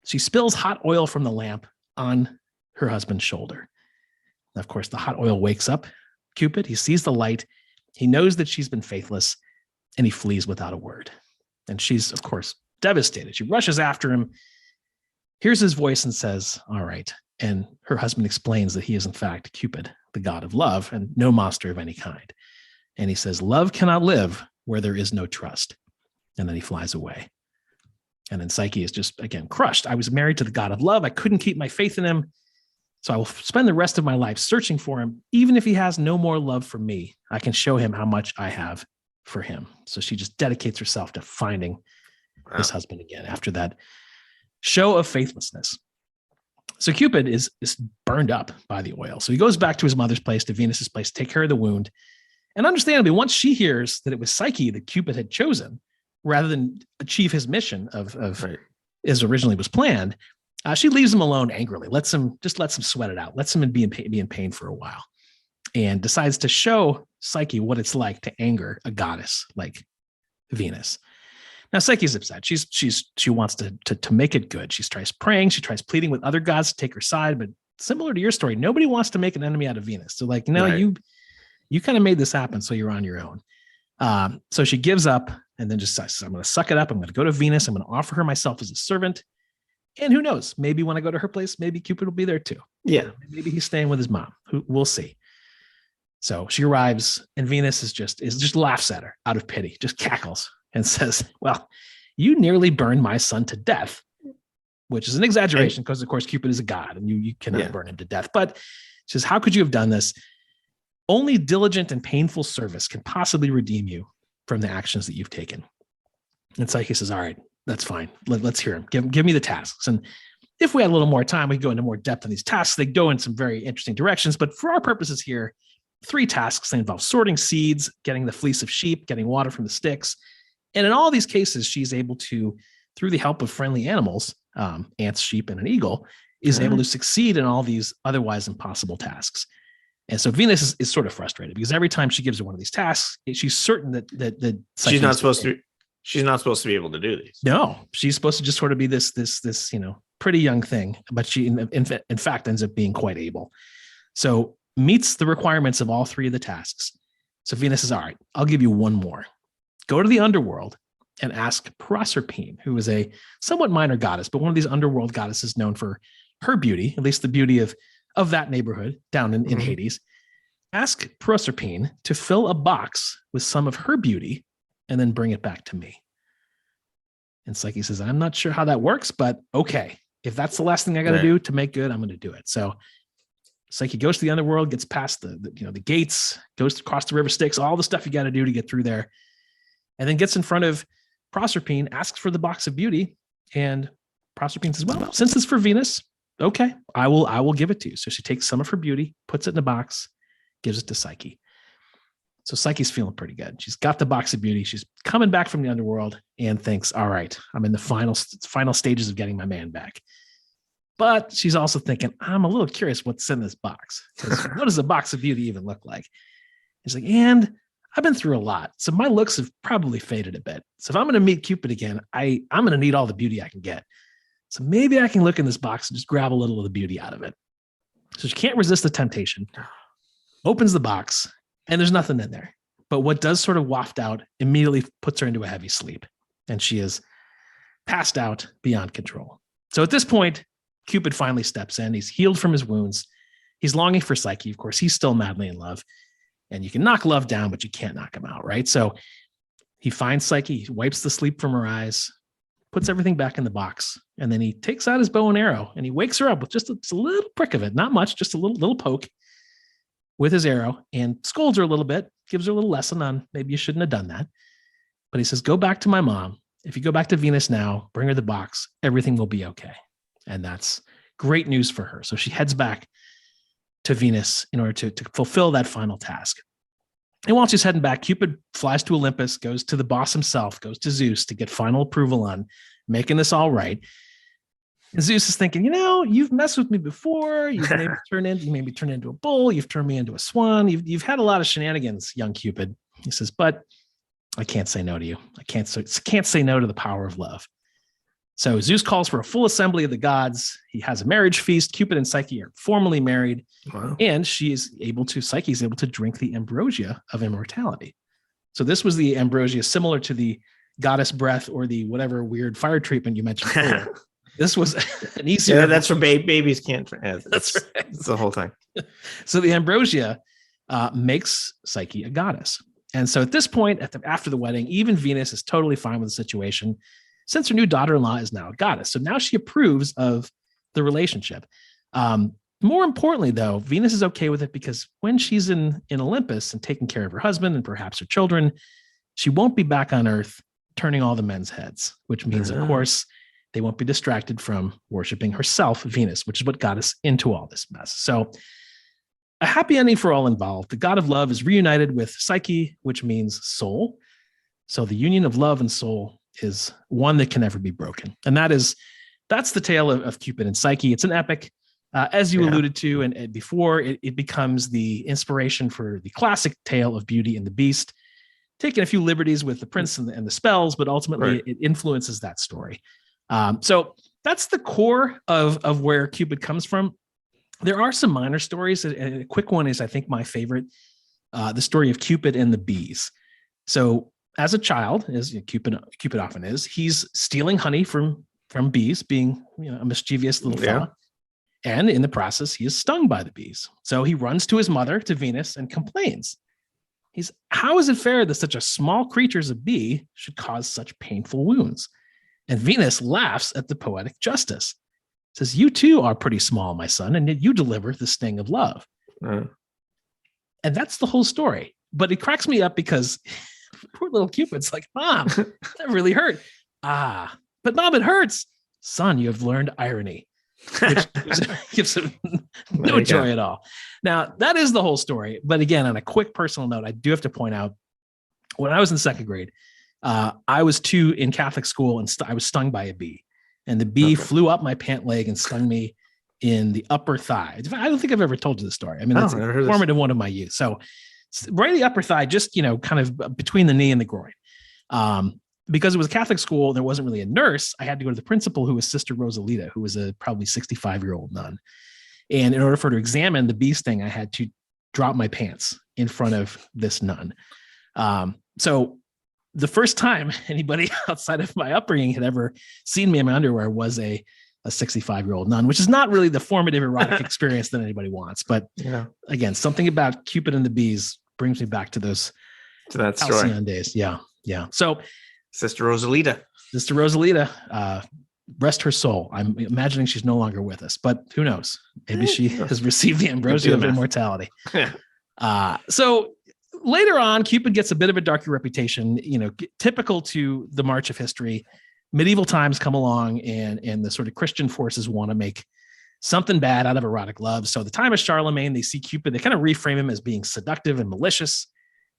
she spills hot oil from the lamp on her husband's shoulder. And of course, the hot oil wakes up Cupid. He sees the light. He knows that she's been faithless, and he flees without a word. And she's, of course, devastated. She rushes after him, hears his voice, and says, all right. And her husband explains that he is, in fact, Cupid, the god of love, and no monster of any kind. And he says, love cannot live where there is no trust. And then he flies away. And then Psyche is just, again, crushed. I was married to the god of love. I couldn't keep my faith in him. So I will spend the rest of my life searching for him. Even if he has no more love for me, I can show him how much I have for him. So she just dedicates herself to finding this husband again after that show of faithlessness. So Cupid is burned up by the oil. So he goes back to his mother's place, to Venus's place, to take care of the wound. And understandably, once she hears that it was Psyche that Cupid had chosen, rather than achieve his mission of right, as originally was planned, she leaves him alone angrily, lets him sweat it out, lets him be in pain for a while, and decides to show Psyche what it's like to anger a goddess like Venus. Now, Psyche's upset. She wants to make it good. She tries praying. She tries pleading with other gods to take her side. But similar to your story, nobody wants to make an enemy out of Venus. So right, you kind of made this happen, so you're on your own. So she gives up and then just says, I'm going to suck it up. I'm going to go to Venus. I'm going to offer her myself as a servant. And who knows? Maybe when I go to her place, maybe Cupid will be there too. Yeah. Maybe he's staying with his mom. We'll see. So she arrives, and Venus is just laughs at her out of pity, just cackles and says, well, you nearly burned my son to death, which is an exaggeration because, of course, Cupid is a god and you cannot burn him to death. But she says, how could you have done this? Only diligent and painful service can possibly redeem you from the actions that you've taken. And Psyche says, all right, that's fine. Let's hear him. Give me the tasks. And if we had a little more time, we could go into more depth on these tasks. They go in some very interesting directions. But for our purposes here, 3 tasks. They involve sorting seeds, getting the fleece of sheep, getting water from the sticks. And in all these cases, she's able to, through the help of friendly animals, ants, sheep, and an eagle, is able to succeed in all these otherwise impossible tasks. And so Venus is sort of frustrated because every time she gives her one of these tasks, she's certain that she's not supposed to be able to do these. No, she's supposed to just sort of be this pretty young thing, but she in fact ends up being quite able. So meets the requirements of all 3 of the tasks. So Venus says, all right, I'll give you one more. Go to the underworld and ask Proserpine, who is a somewhat minor goddess, but one of these underworld goddesses known for her beauty, at least the beauty of that neighborhood down in Hades. Ask Proserpine to fill a box with some of her beauty and then bring it back to me. And Psyche says, I'm not sure how that works, but okay. If that's the last thing I got to do to make good, I'm going to do it. So Psyche goes to the underworld, gets past the gates, goes across the river Styx, all the stuff you got to do to get through there, and then gets in front of Proserpine, asks for the box of beauty, and Proserpine says, well, since it's for Venus, okay, I will give it to you. So she takes some of her beauty, puts it in a box, gives it to Psyche. So Psyche's feeling pretty good. She's got the box of beauty. She's coming back from the underworld and thinks, all right, I'm in the final stages of getting my man back. But she's also thinking, I'm a little curious what's in this box. What does a box of beauty even look like? He's like, and I've been through a lot. So my looks have probably faded a bit. So if I'm going to meet Cupid again, I'm going to need all the beauty I can get. So maybe I can look in this box and just grab a little of the beauty out of it. So she can't resist the temptation, opens the box, and there's nothing in there. But what does sort of waft out immediately puts her into a heavy sleep. And she is passed out beyond control. So at this point, Cupid finally steps in. He's healed from his wounds. He's longing for Psyche. Of course, he's still madly in love. And you can knock love down, but you can't knock him out, right? So he finds Psyche, he wipes the sleep from her eyes, puts everything back in the box, and then he takes out his bow and arrow, and he wakes her up with just a little prick of it. Not much, just a little poke. with his arrow and scolds her a little bit, gives her a little lesson on maybe you shouldn't have done that. But he says, go back to my mom. If you go back to Venus now, bring her the box, everything will be okay. And that's great news for her. So she heads back to Venus in order to fulfill that final task. And while she's heading back, Cupid flies to Olympus, goes to the boss himself, goes to Zeus to get final approval on making this all right. And Zeus is thinking, you've messed with me before. You've made me turn into a bull. You've turned me into a swan. You've had a lot of shenanigans, young Cupid. He says, but I can't say no to you. I can't say no to the power of love. So Zeus calls for a full assembly of the gods. He has a marriage feast. Cupid and Psyche are formally married. Wow. And Psyche is able to drink the ambrosia of immortality. So this was the ambrosia similar to the goddess breath or the whatever weird fire treatment you mentioned earlier. This was an easier. Yeah, that's for babies can't. That's right. That's the whole thing. So the ambrosia makes Psyche a goddess. And so at this point, after the wedding, even Venus is totally fine with the situation since her new daughter-in-law is now a goddess. So now she approves of the relationship. More importantly, though, Venus is okay with it because when she's in Olympus and taking care of her husband and perhaps her children, she won't be back on Earth turning all the men's heads, which means, of course, they won't be distracted from worshiping herself, Venus, which is what got us into all this mess. So a happy ending for all involved. The god of love is reunited with Psyche, which means soul. So the union of love and soul is one that can never be broken. And that's the tale of Cupid and Psyche. It's an epic. As you alluded to and before, it becomes the inspiration for the classic tale of Beauty and the Beast, taking a few liberties with the prince and the spells, but ultimately it influences that story. So that's the core of where Cupid comes from. There are some minor stories. A quick one is, I think, my favorite, the story of Cupid and the bees. So as a child, as Cupid often is, he's stealing honey from bees, being a mischievous little fella. And in the process, he is stung by the bees. So he runs to his mother, to Venus, and complains. How is it fair that such a small creature as a bee should cause such painful wounds? And Venus laughs at the poetic justice. Says, you too are pretty small, my son, and yet you deliver the sting of love. And that's the whole story. But it cracks me up because poor little Cupid's like, Mom, that really hurt. But Mom, it hurts. Son, you have learned irony, which gives him no joy at all. Now, that is the whole story. But again, on a quick personal note, I do have to point out, when I was in second grade, I was in Catholic school, and I was stung by a bee. And the bee flew up my pant leg and stung me in the upper thigh. I don't think I've ever told you the story. I mean, that's a formative one of my youth. So right in the upper thigh, just, kind of between the knee and the groin. Because it was a Catholic school, and there wasn't really a nurse, I had to go to the principal, who was Sister Rosalita, who was a probably 65-year-old nun. And in order for her to examine the bee sting, I had to drop my pants in front of this nun. So the first time anybody outside of my upbringing had ever seen me in my underwear was a 65-year-old nun, which is not really the formative erotic experience that anybody wants. But again, something about Cupid and the bees brings me back to that halcyon days. Yeah. So Sister Rosalita, rest her soul. I'm imagining she's no longer with us, but who knows? Maybe she has received the ambrosia of immortality. So later on, Cupid gets a bit of a darker reputation, typical to the march of history. Medieval times come along, and the sort of Christian forces want to make something bad out of erotic love. So the time of Charlemagne, they see Cupid, they kind of reframe him as being seductive and malicious.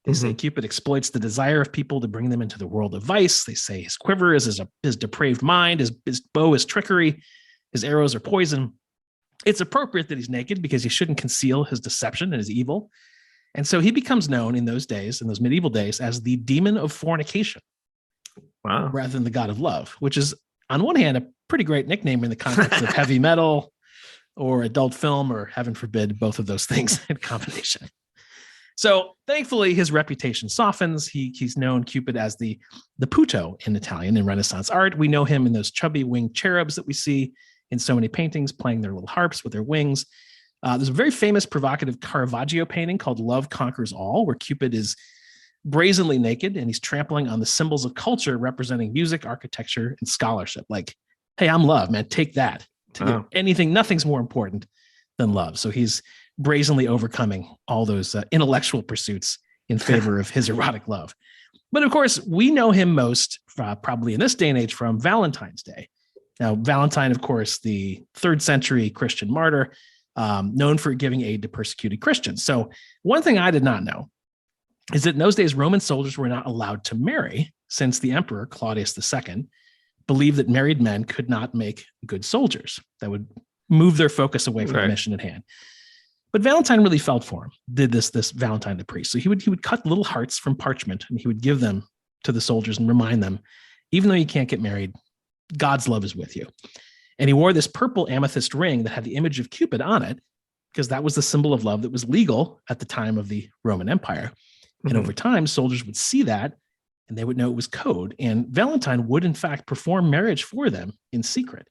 They say Cupid exploits the desire of people to bring them into the world of vice. They say his quiver is his depraved mind, his bow is trickery, his arrows are poison. It's appropriate that he's naked because he shouldn't conceal his deception and his evil. And so he becomes known in those days, in those medieval days, as the demon of fornication, rather than the god of love, which is, on one hand, a pretty great nickname in the context of heavy metal or adult film, or heaven forbid, both of those things in combination. So thankfully, his reputation softens. He's known, Cupid, as the puto in Italian in Renaissance art. We know him in those chubby winged cherubs that we see in so many paintings, playing their little harps with their wings. There's a very famous provocative Caravaggio painting called Love Conquers All, where Cupid is brazenly naked and he's trampling on the symbols of culture representing music, architecture, and scholarship. Like, hey, I'm love, man. Take that. Anything, nothing's more important than love. So he's brazenly overcoming all those intellectual pursuits in favor of his erotic love. But of course, we know him most probably in this day and age from Valentine's Day. Now, Valentine, of course, the 3rd century Christian martyr, known for giving aid to persecuted Christians. So one thing I did not know is that in those days, Roman soldiers were not allowed to marry, since the emperor, Claudius II, believed that married men could not make good soldiers. That would move their focus away from the mission at hand. But Valentine really felt for him, did this Valentine the priest. So he would cut little hearts from parchment, and he would give them to the soldiers and remind them, even though you can't get married, God's love is with you. And he wore this purple amethyst ring that had the image of Cupid on it, because that was the symbol of love that was legal at the time of the Roman Empire. And over time, soldiers would see that and they would know it was code. And Valentine would, in fact, perform marriage for them in secret.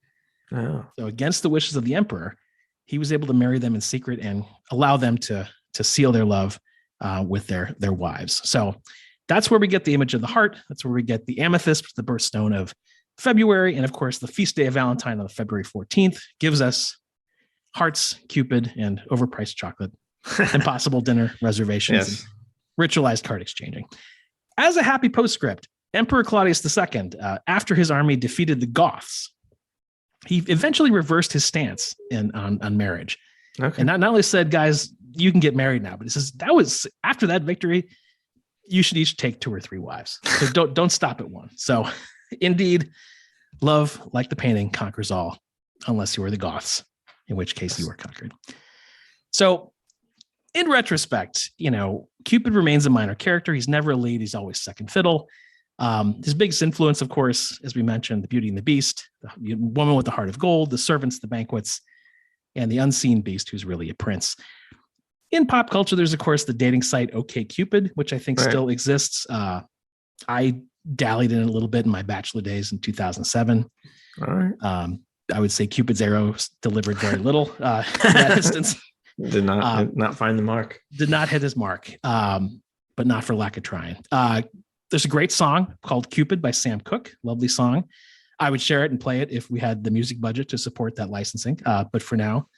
Oh. So against the wishes of the emperor, he was able to marry them in secret and allow them to seal their love with their wives. So that's where we get the image of the heart. That's where we get the amethyst, the birthstone of February. And of course, the feast day of Valentine on February 14th gives us hearts, Cupid, and overpriced chocolate, impossible dinner reservations, and ritualized card exchanging. As a happy postscript, Emperor Claudius II, after his army defeated the Goths, he eventually reversed his stance on marriage. Okay. And not only said, guys, you can get married now, but he says that was after that victory, you should each take 2 or 3 wives. So don't stop at one. So indeed, love, like the painting, conquers all, unless you are the Goths, in which case you were conquered. So in retrospect, Cupid remains a minor character. He's never a lead. He's always second fiddle. His biggest influence, of course, as we mentioned, the Beauty and the Beast, the woman with the heart of gold, the servants, the banquets, and the unseen beast who's really a prince. In pop culture, there's, of course, the dating site OkCupid, which I think still exists. I dallied in it a little bit in my bachelor days in 2007. All right. I would say Cupid's arrow delivered very little in that instance. Did not find the mark. Did not hit his mark, but not for lack of trying. There's a great song called Cupid by Sam Cooke. Lovely song. I would share it and play it if we had the music budget to support that licensing. But for now,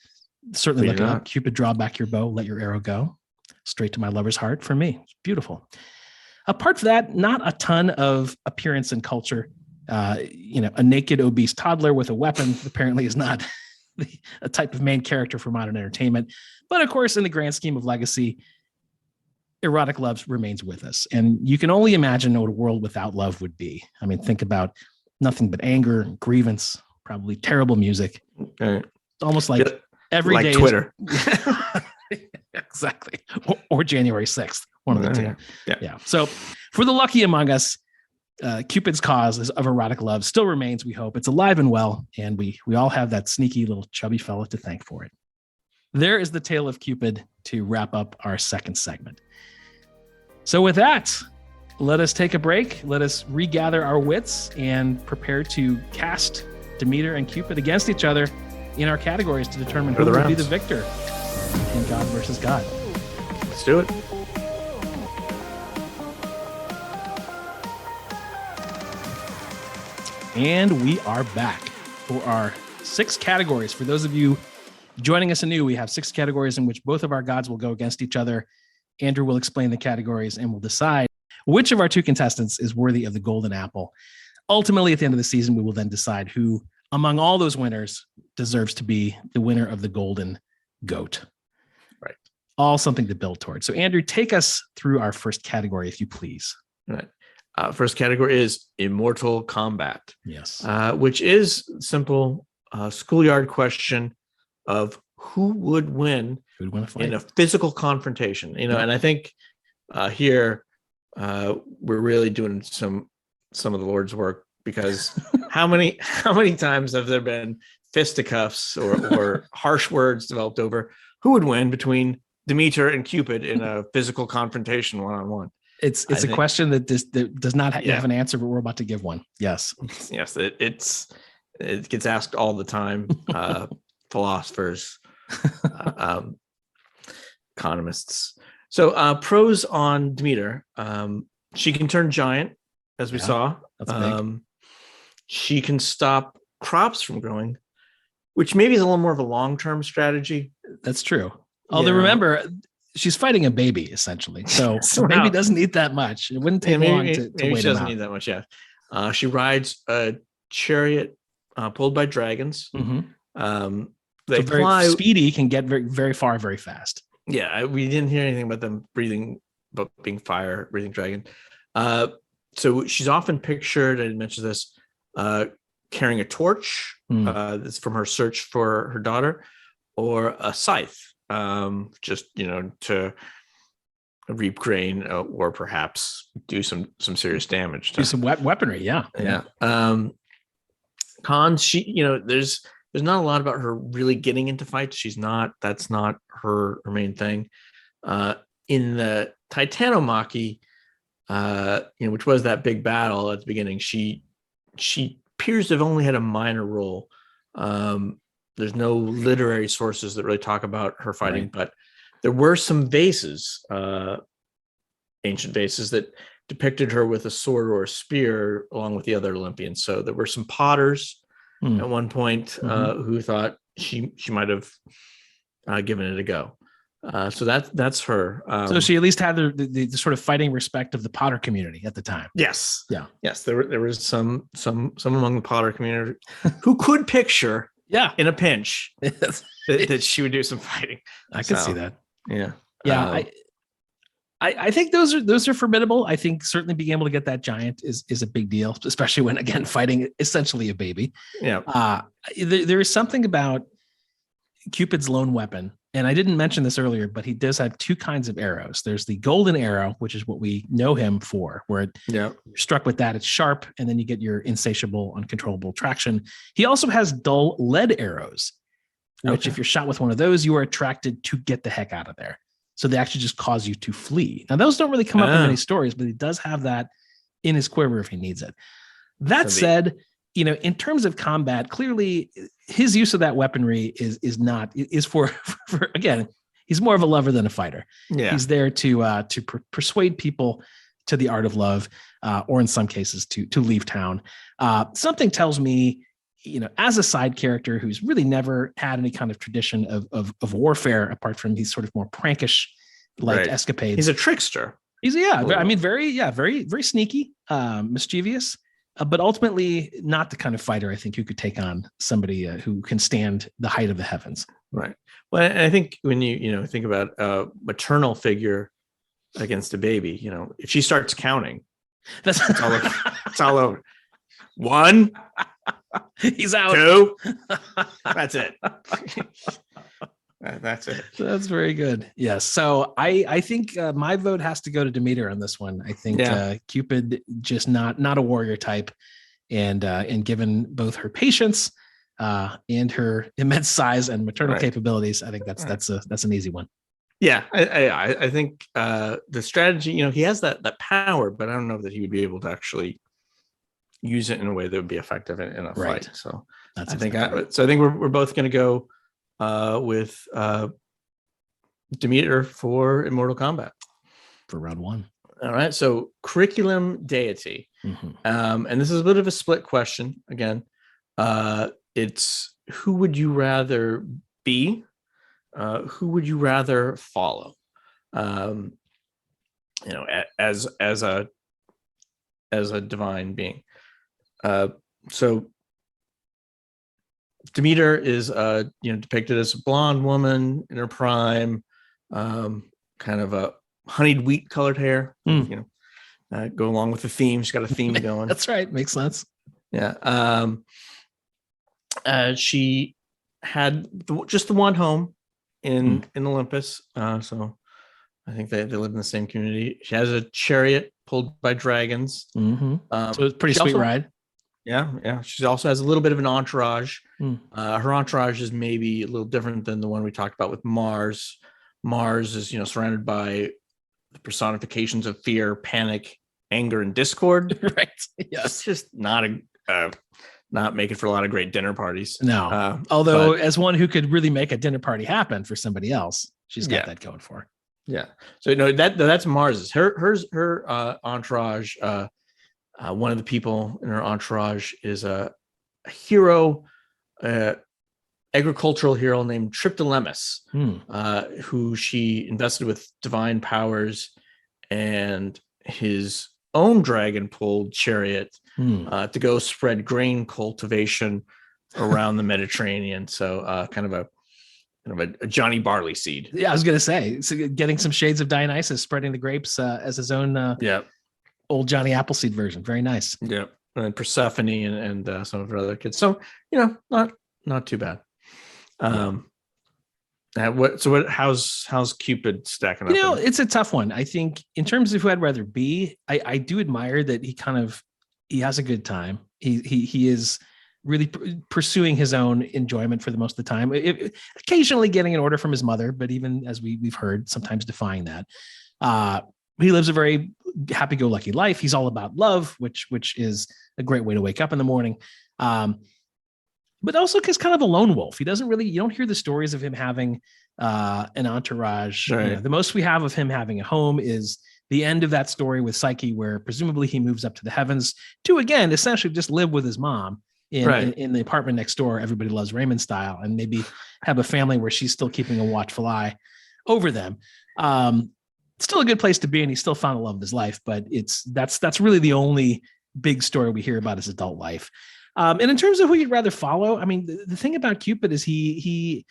certainly look it up. Cupid, draw back your bow, let your arrow go. Straight to my lover's heart for me. It's beautiful. Apart from that, not a ton of appearance and culture. A naked, obese toddler with a weapon apparently is not a type of main character for modern entertainment. But of course, in the grand scheme of legacy, erotic love remains with us. And you can only imagine what a world without love would be. I mean, think about nothing but anger, grievance, probably terrible music. It's almost like every day. Twitter. Exactly. Or January 6th. One of the two. Yeah. So for the lucky among us, Cupid's cause of erotic love still remains, we hope. It's alive and well, and we all have that sneaky little chubby fella to thank for it. There is the tale of Cupid to wrap up our second segment. So with that, let us take a break. Let us regather our wits and prepare to cast Demeter and Cupid against each other in our categories to determine who will be the victor in God versus God. Let's do it. And we are back for our 6 categories. For those of you joining us anew, we have 6 categories in which both of our gods will go against each other. Andrew will explain the categories and we'll decide which of our 2 contestants is worthy of the golden apple. Ultimately, at the end of the season, we will then decide who among all those winners deserves to be the winner of the golden goat. Right. All something to build towards. So Andrew, take us through our first category, if you please. All right. First category is immortal combat. Yes. Which is simple schoolyard question of who would win in a physical confrontation. And I think here we're really doing some of the Lord's work, because how many times have there been fisticuffs or harsh words developed over who would win between Demeter and Cupid in a physical confrontation one-on-one? It's a question that does not have an answer, but we're about to give one. Yes. Yes. It gets asked all the time. Philosophers, economists. So pros on Demeter. She can turn giant, as we saw. That's big. She can stop crops from growing, which maybe is a little more of a long-term strategy. That's true. Although remember, she's fighting a baby essentially, so the baby doesn't eat that much. It wouldn't take long to wait. She doesn't need that much. Yeah, she rides a chariot pulled by dragons. Mm-hmm. They very speedy, can get very, very far, very fast. Yeah, we didn't hear anything about them but being fire breathing dragon. So she's often pictured, I didn't mention this, carrying a torch. That's from her search for her daughter, or a scythe, just to reap grain, or perhaps do some serious damage. Do some weaponry, yeah. Cons, she, there's not a lot about her really getting into fights. That's not her main thing. In the Titanomachy, which was that big battle at the beginning, she appears to have only had a minor role. There's no literary sources that really talk about her fighting, but there were some vases, ancient vases, that depicted her with a sword or a spear along with the other Olympians. So there were some potters at one point who thought she might have given it a go. So that's her. So she at least had the sort of fighting respect of the Potter community at the time. Yes. Yeah. Yes. There was some among the Potter community who could picture in a pinch that she would do some fighting. I could see that. Yeah. Yeah. I think those are formidable. I think certainly being able to get that giant is a big deal, especially when, again, fighting essentially a baby. Yeah. There is something about Cupid's lone weapon, and I didn't mention this earlier, but he does have two kinds of arrows. There's the golden arrow, which is what we know him for, where you're struck with that, it's sharp, and then you get your insatiable, uncontrollable traction. He also has dull lead arrows, which if you're shot with one of those, you are attracted to get the heck out of there. So they actually just cause you to flee. Now, those don't really come up in many stories, but he does have that in his quiver if he needs it. That said, in terms of combat, clearly his use of that weaponry is for again, he's more of a lover than a fighter. Yeah. He's there to persuade people to the art of love, or in some cases to leave town. Something tells me, as a side character who's really never had any kind of tradition of warfare, apart from these sort of more prankish escapades. He's a trickster. Very, very sneaky, mischievous, but ultimately not the kind of fighter I think who could take on somebody who can stand the height of the heavens. Right. Well, I think when you think about a maternal figure against a baby, if she starts counting, it's all over. It's all over. 1, he's out. 2, that's it. That's it. That's very good. Yes. So I think my vote has to go to Demeter on this one. I think Cupid just not a warrior type, and given both her patience and her immense size and maternal capabilities, I think that's an easy one. Yeah, I think the strategy, he has that power, but I don't know that he would be able to actually use it in a way that would be effective in a fight. So I think we're both going to go with Demeter for Immortal Kombat for round 1. All right. So curriculum deity, and this is a bit of a split question. Again, it's who would you rather be? Who would you rather follow? As a divine being. So Demeter is depicted as a blonde woman in her prime, kind of a honeyed wheat colored hair. Go along with the theme. She's got a theme going. That's right. Makes sense. Yeah. She had just the one home in Olympus. So I think they live in the same community. She has a chariot pulled by dragons. So it's a pretty sweet ride. Yeah. She also has a little bit of an entourage. Her entourage is maybe a little different than the one we talked about with Mars. Mars is, surrounded by the personifications of fear, panic, anger, and discord. Right. Yes. It's just not making for a lot of great dinner parties. No. Although, as one who could really make a dinner party happen for somebody else, she's got that going for her. Yeah. So that's Mars's. Her entourage. One of the people in her entourage is a hero, agricultural hero named Triptolemus, who she invested with divine powers and his own dragon-pulled chariot to go spread grain cultivation around the Mediterranean. So kind of a Johnny Barley seed. Yeah, I was going to say, so getting some shades of Dionysus, spreading the grapes as his own old Johnny Appleseed version. Very nice. Yeah. And Persephone and some of her other kids. So, not too bad. How's Cupid stacking up? It's a tough one. I think in terms of who I'd rather be, I do admire that he has a good time. He is really pursuing his own enjoyment for the most of the time. Occasionally getting an order from his mother, but even as we've heard, sometimes defying that. He lives a very happy-go-lucky life. He's all about love, which is a great way to wake up in the morning. But also because kind of a lone wolf. You don't hear the stories of him having an entourage. Right. The most we have of him having a home is the end of that story with Psyche, where presumably he moves up to the heavens to, again, essentially just live with his mom in the apartment next door, Everybody Loves Raymond style, and maybe have a family where she's still keeping a watchful eye over them. Still a good place to be, and he still found the love of his life, but that's really the only big story we hear about his adult life. And in terms of who you'd rather follow, I mean, the thing about Cupid is he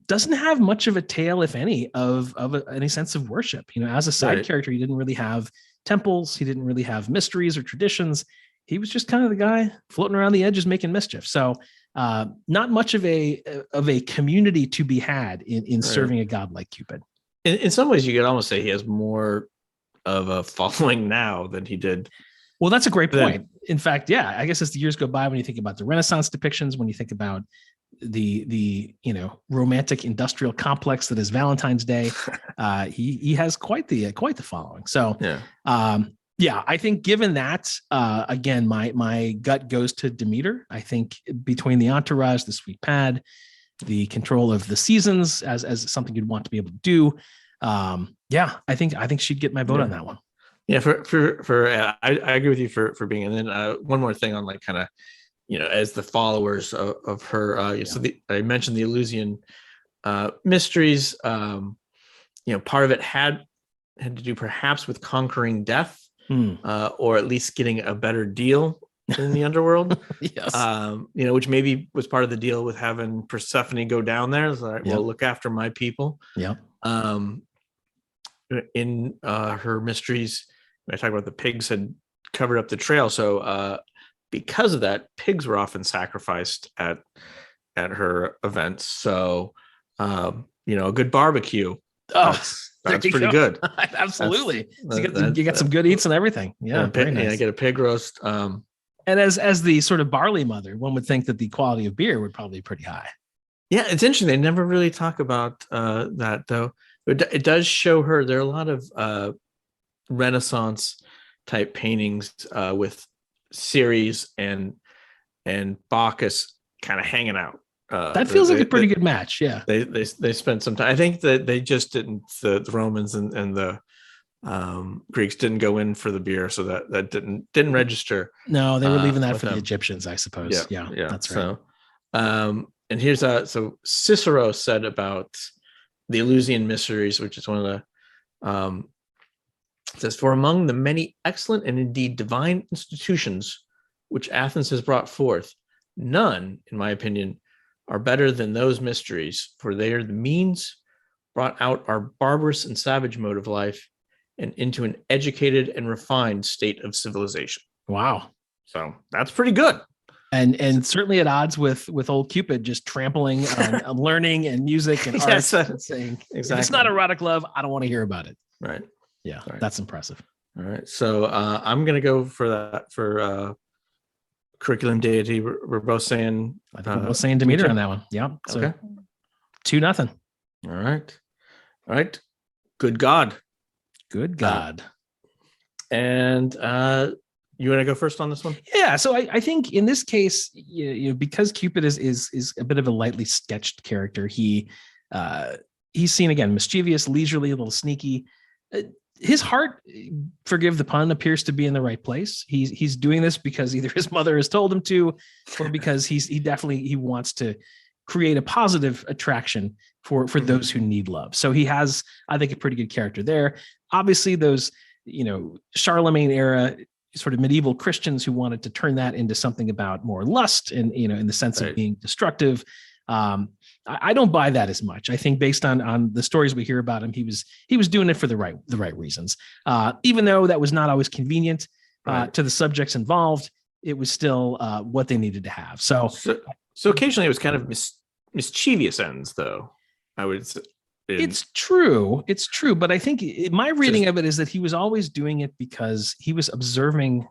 doesn't have much of a tale, if any, of any sense of worship. As a side character, he didn't really have temples. He didn't really have mysteries or traditions. He was just kind of the guy floating around the edges making mischief. So not much of a community to be had in serving a god like Cupid. In some ways, you could almost say he has more of a following now than he did. Well, that's a great point. In fact, I guess as the years go by, when you think about the Renaissance depictions, when you think about the romantic industrial complex that is Valentine's Day, he has quite the following. So I think given that, again, my gut goes to Demeter. I think between the entourage, the sweet pad, the control of the seasons as something you'd want to be able to do. I think she'd get my vote on that one. Yeah, I agree with you for being. And then one more thing on like kind of, as the followers of her. So I mentioned the Eleusinian mysteries. Part of it had to do perhaps with conquering death, or at least getting a better deal in the underworld. Yes. Which maybe was part of the deal with having Persephone go down there. It's like, well, look after my people. Yeah. In her mysteries, I talk about the pigs had covered up the trail. So because of that, pigs were often sacrificed at her events. So, a good barbecue. That's pretty good. Absolutely. You get some good eats and everything. Yeah. Nice. Get a pig roast. And as the sort of barley mother, one would think that the quality of beer would probably be pretty high. Yeah, it's interesting. They never really talk about that, though. It does show her. There are a lot of Renaissance type paintings with Ceres and Bacchus kind of hanging out. That feels like a pretty good match. Yeah, they spent some time. I think that they just didn't. The Romans and the Greeks didn't go in for the beer, so that didn't register. No, they were leaving that for the Egyptians, I suppose. Yeah, that's right. So, and here's so Cicero said about the Eleusinian mysteries, which is one of the says, for among the many excellent and indeed divine institutions which Athens has brought forth, none, in my opinion, are better than those mysteries, for they are the means brought out our barbarous and savage mode of life and into an educated and refined state of civilization. Wow. So that's pretty good. And certainly at odds with old Cupid just trampling on learning and music and art and saying, exactly, if it's not erotic love, I don't want to hear about it. Right. Yeah, right. That's impressive. All right. So I'm going to go for that for curriculum deity. We're both saying. I think we're both saying Demeter on that one. Yeah. So okay. 2-0. All right. Good God. Good God. And you want to go first on this one? Yeah. So I think in this case, because Cupid is a bit of a lightly sketched character, he's seen, again, mischievous, leisurely, a little sneaky. his heart, forgive the pun, appears to be in the right place. He's doing this because either his mother has told him to, or because he wants to create a positive attraction for those who need love. So he has, I think, a pretty good character there. Obviously, those, Charlemagne era sort of medieval Christians who wanted to turn that into something about more lust and, in the sense of being destructive. I don't buy that as much. I think based on the stories we hear about him, he was doing it for the right reasons. Even though that was not always convenient to the subjects involved, it was still what they needed to have. So occasionally it was kind of mischievous ends, though. I would say. It's true. But I think my reading of it is that he was always doing it because he was observing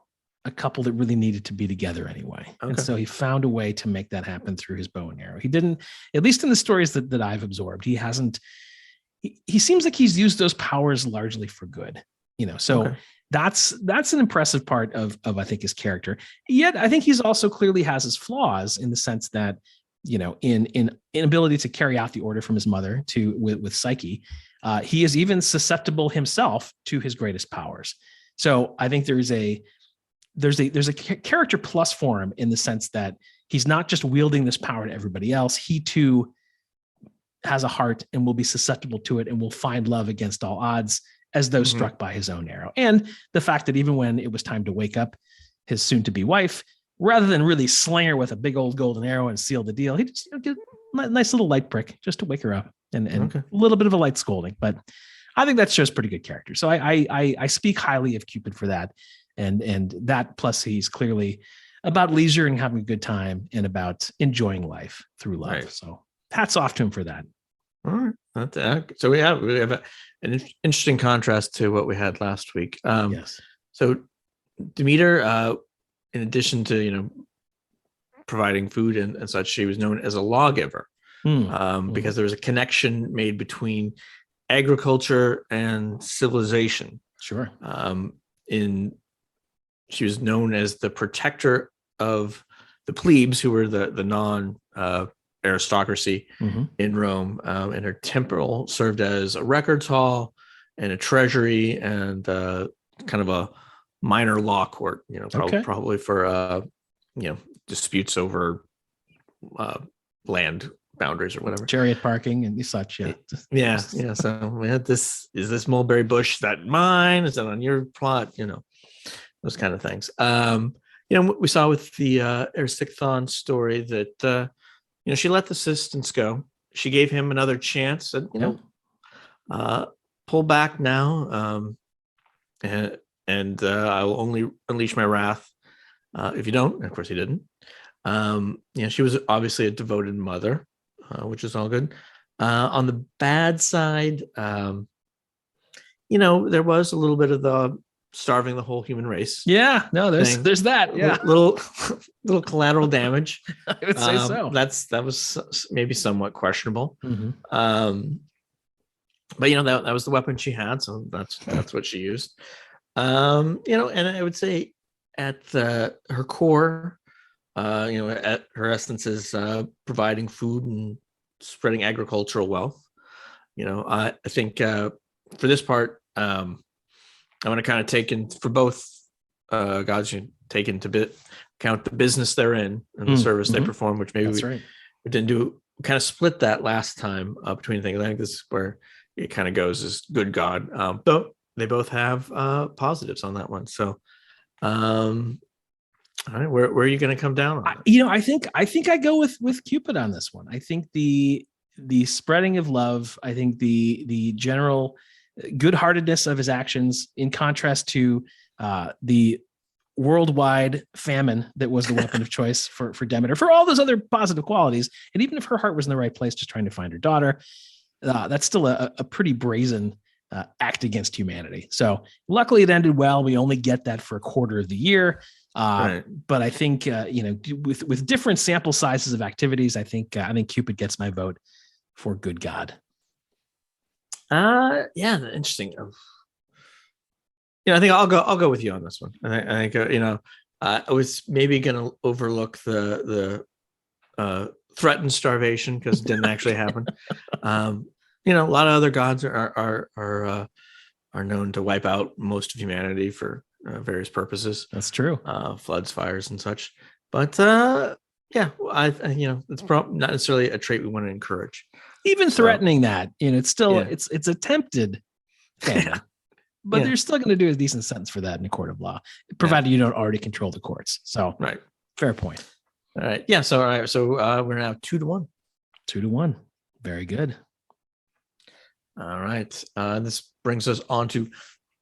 a couple that really needed to be together anyway. Okay. And so he found a way to make that happen through his bow and arrow. He didn't, at least in the stories that I've absorbed, he seems like he's used those powers largely for good, so okay. That's an impressive part of I think his character. Yet I think he's also clearly has his flaws in the sense that, in inability to carry out the order from his mother with Psyche, he is even susceptible himself to his greatest powers. So I think there's a character plus for him in the sense that he's not just wielding this power to everybody else. He too has a heart and will be susceptible to it and will find love against all odds as though struck by his own arrow. And the fact that even when it was time to wake up his soon to be wife, rather than really sling her with a big old golden arrow and seal the deal, he just did a nice little light prick just to wake her up and a little bit of a light scolding. But I think that shows pretty good character. So I speak highly of Cupid for that. And that plus he's clearly about leisure and having a good time and about enjoying life through love. Right. So hats off to him for that. All right. So we have an interesting contrast to what we had last week. Yes. So Demeter, in addition to, providing food and such, she was known as a lawgiver because there was a connection made between agriculture and civilization. Sure. She was known as the protector of the plebes, who were the non aristocracy in Rome, and her temple served as a records hall and a treasury and kind of a minor law court. Probably for disputes over land boundaries or whatever, chariot parking and such. Yeah. So we had this: is this mulberry bush that mine? Is that on your plot? Those kind of things. We saw with the Erysichthon story that she let the assistants go. She gave him another chance, and pull back now, and I will only unleash my wrath if you don't. And of course, he didn't. She was obviously a devoted mother, which is all good. On the bad side, there was a little bit of the starving the whole human race. Yeah, no, there's that. Yeah, little collateral damage. I would say so. That was maybe somewhat questionable. Mm-hmm. But that was the weapon she had, so that's what she used. And I would say at her core, at her essence is providing food and spreading agricultural wealth. I think for this part, I want to kind of take in for both gods, take into account the business they're in and the service they perform, which maybe we didn't do. We kind of split that last time between things. I think this is where it kind of goes as good God. But they both have positives on that one. So, all right, where are you going to come down on? I think I go with Cupid on this one. I think the spreading of love. I think the general good-heartedness of his actions, in contrast to the worldwide famine that was the weapon of choice for Demeter, for all those other positive qualities. And even if her heart was in the right place, just trying to find her daughter, that's still a pretty brazen act against humanity. So luckily it ended well. We only get that for a quarter of the year. Right. But I think, with different sample sizes of activities, I think Cupid gets my vote for good God. Interesting. I think I'll go with you on this one. I think I was maybe going to overlook the threatened starvation because it didn't actually happen. A lot of other gods are are known to wipe out most of humanity for various purposes. That's true. Floods, fires, and such. But yeah, it's probably not necessarily a trait we want to encourage. Even threatening that, it's still it's attempted. Yeah. But they're still going to do a decent sentence for that in a court of law, provided you don't already control the courts. So, right, fair point. All right, yeah. So, all right, so we're now 2-1. 2-1. Very good. All right. This brings us on to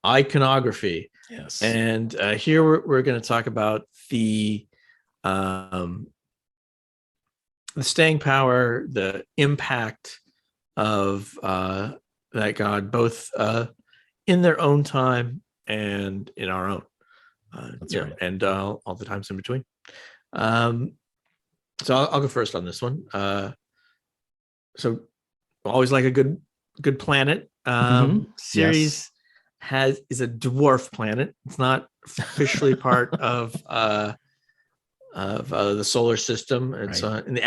iconography. Yes. And here we're going to talk about the staying power, the impact of that God, both in their own time and in our own. That's right. And all the times in between. So I'll go first on this one. So always like a good planet. Ceres is a dwarf planet. It's not officially part of the solar system. It's in the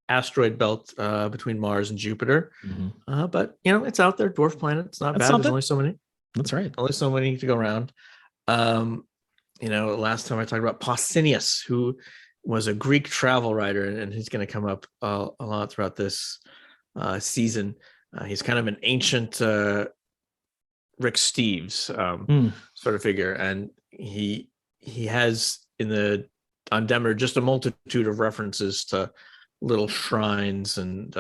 asteroid belt between Mars and Jupiter. But it's out there, dwarf planet. It's not bad. There's only so many. That's right. Only so many to go around. Last time I talked about Pausanias, who was a Greek travel writer, and he's going to come up a lot throughout this season. He's kind of an ancient Rick Steves sort of figure, and he has on Demeter just a multitude of references to little shrines and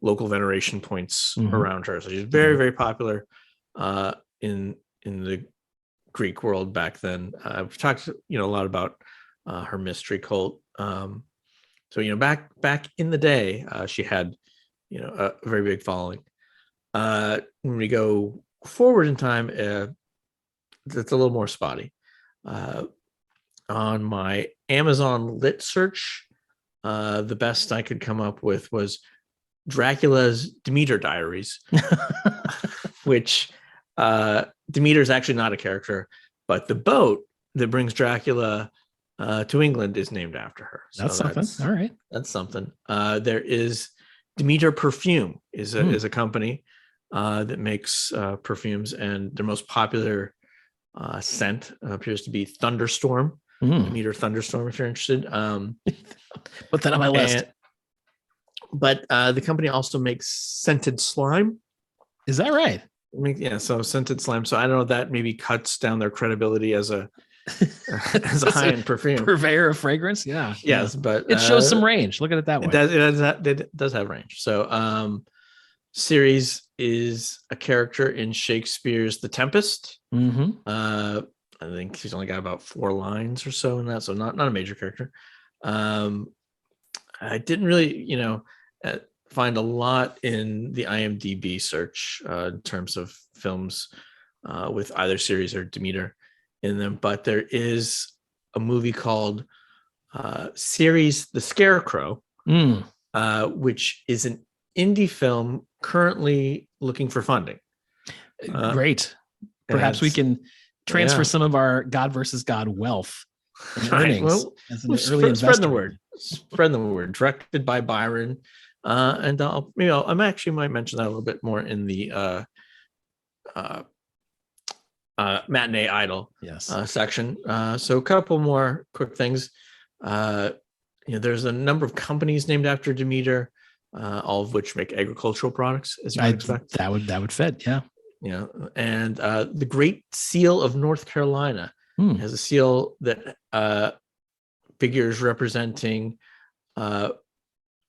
local veneration points around her. So she's very, very popular in the Greek world back then. I've talked a lot about her mystery cult. So back in the day, she had a very big following. When we go forward in time, that's a little more spotty. On my Amazon lit search, the best I could come up with was Dracula's Demeter Diaries, which Demeter is actually not a character, but the boat that brings Dracula to England is named after her. So that's something. All right, that's something. There is Demeter Perfume is a company that makes perfumes, and their most popular scent appears to be Thunderstorm. Demeter Thunderstorm, if you're interested. Put that on my list. But the company also makes scented slime. Is that right? Yeah, so scented slime. So I don't know if that maybe cuts down their credibility as a high-end perfume purveyor of fragrance. Yeah. Yes, but it shows some range. Look at it that way. It does have range. So Ceres is a character in Shakespeare's The Tempest. I think she's only got about 4 lines or so in that, so not a major character. I didn't really, find a lot in the IMDb search in terms of films with either Ceres or Demeter in them, but there is a movie called Ceres the Scarecrow, which is an indie film currently looking for funding. Great. Perhaps we can transfer some of our God versus God wealth and earnings as an early investor. Spread the word. Directed by Byron, and I actually might mention that a little bit more in the matinee idol section. So a couple more quick things. There's a number of companies named after Demeter, all of which make agricultural products, as you might expect. That would fit, yeah. And the Great Seal of North Carolina has a seal that figures representing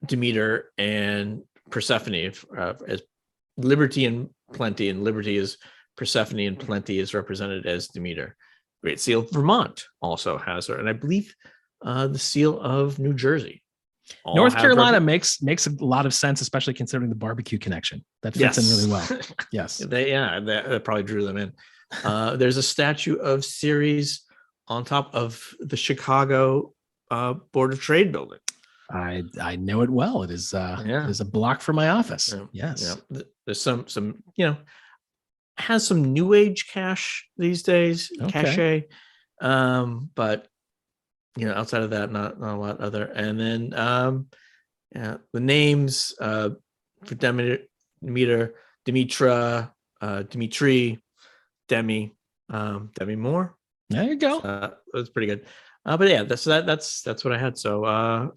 Demeter and Persephone as liberty and plenty, and liberty is Persephone and plenty is represented as Demeter. Great Seal of Vermont also has her, and I believe the Seal of New Jersey. North Carolina makes a lot of sense, especially considering the barbecue connection. That fits in really well. Yes. That probably drew them in. There's a statue of Ceres on top of the Chicago Board of Trade building. I know it well. It is there's a block from my office. Yes. There's some has some new age cash these days, cachet. But outside of that, not a lot other. And then the names for Demeter, Demetra, Dimitri, Demi Moore. There you go. That's pretty good. But yeah, that's what I had. So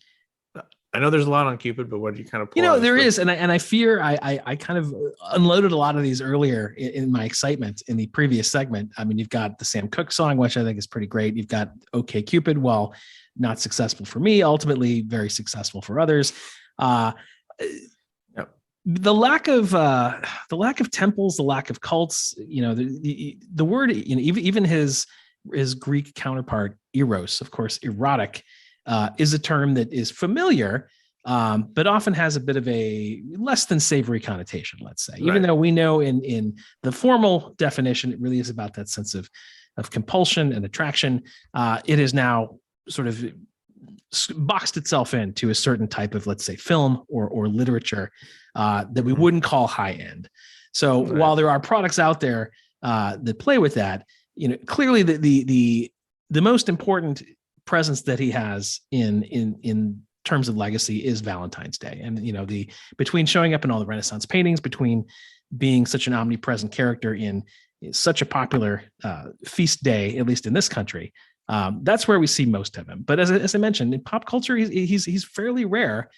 I know there's a lot on Cupid, but what do you kind of pull there is, and I fear I kind of unloaded a lot of these earlier in my excitement in the previous segment. I mean, you've got the Sam Cooke song, which I think is pretty great. You've got OK Cupid, while not successful for me, ultimately very successful for others. The lack of temples, the lack of cults, the word, even his Greek counterpart eros, of course, erotic, is a term that is familiar, but often has a bit of a less than savory connotation, let's say, even though we know in the formal definition, it really is about that sense of compulsion and attraction. It is now sort of boxed itself into a certain type of, let's say, film or literature that we wouldn't call high end. So while there are products out there that play with that, clearly the most important presence that he has in terms of legacy is Valentine's Day. And, between showing up in all the Renaissance paintings, between being such an omnipresent character in such a popular feast day, at least in this country, that's where we see most of him. But as I mentioned, in pop culture, he's fairly rare,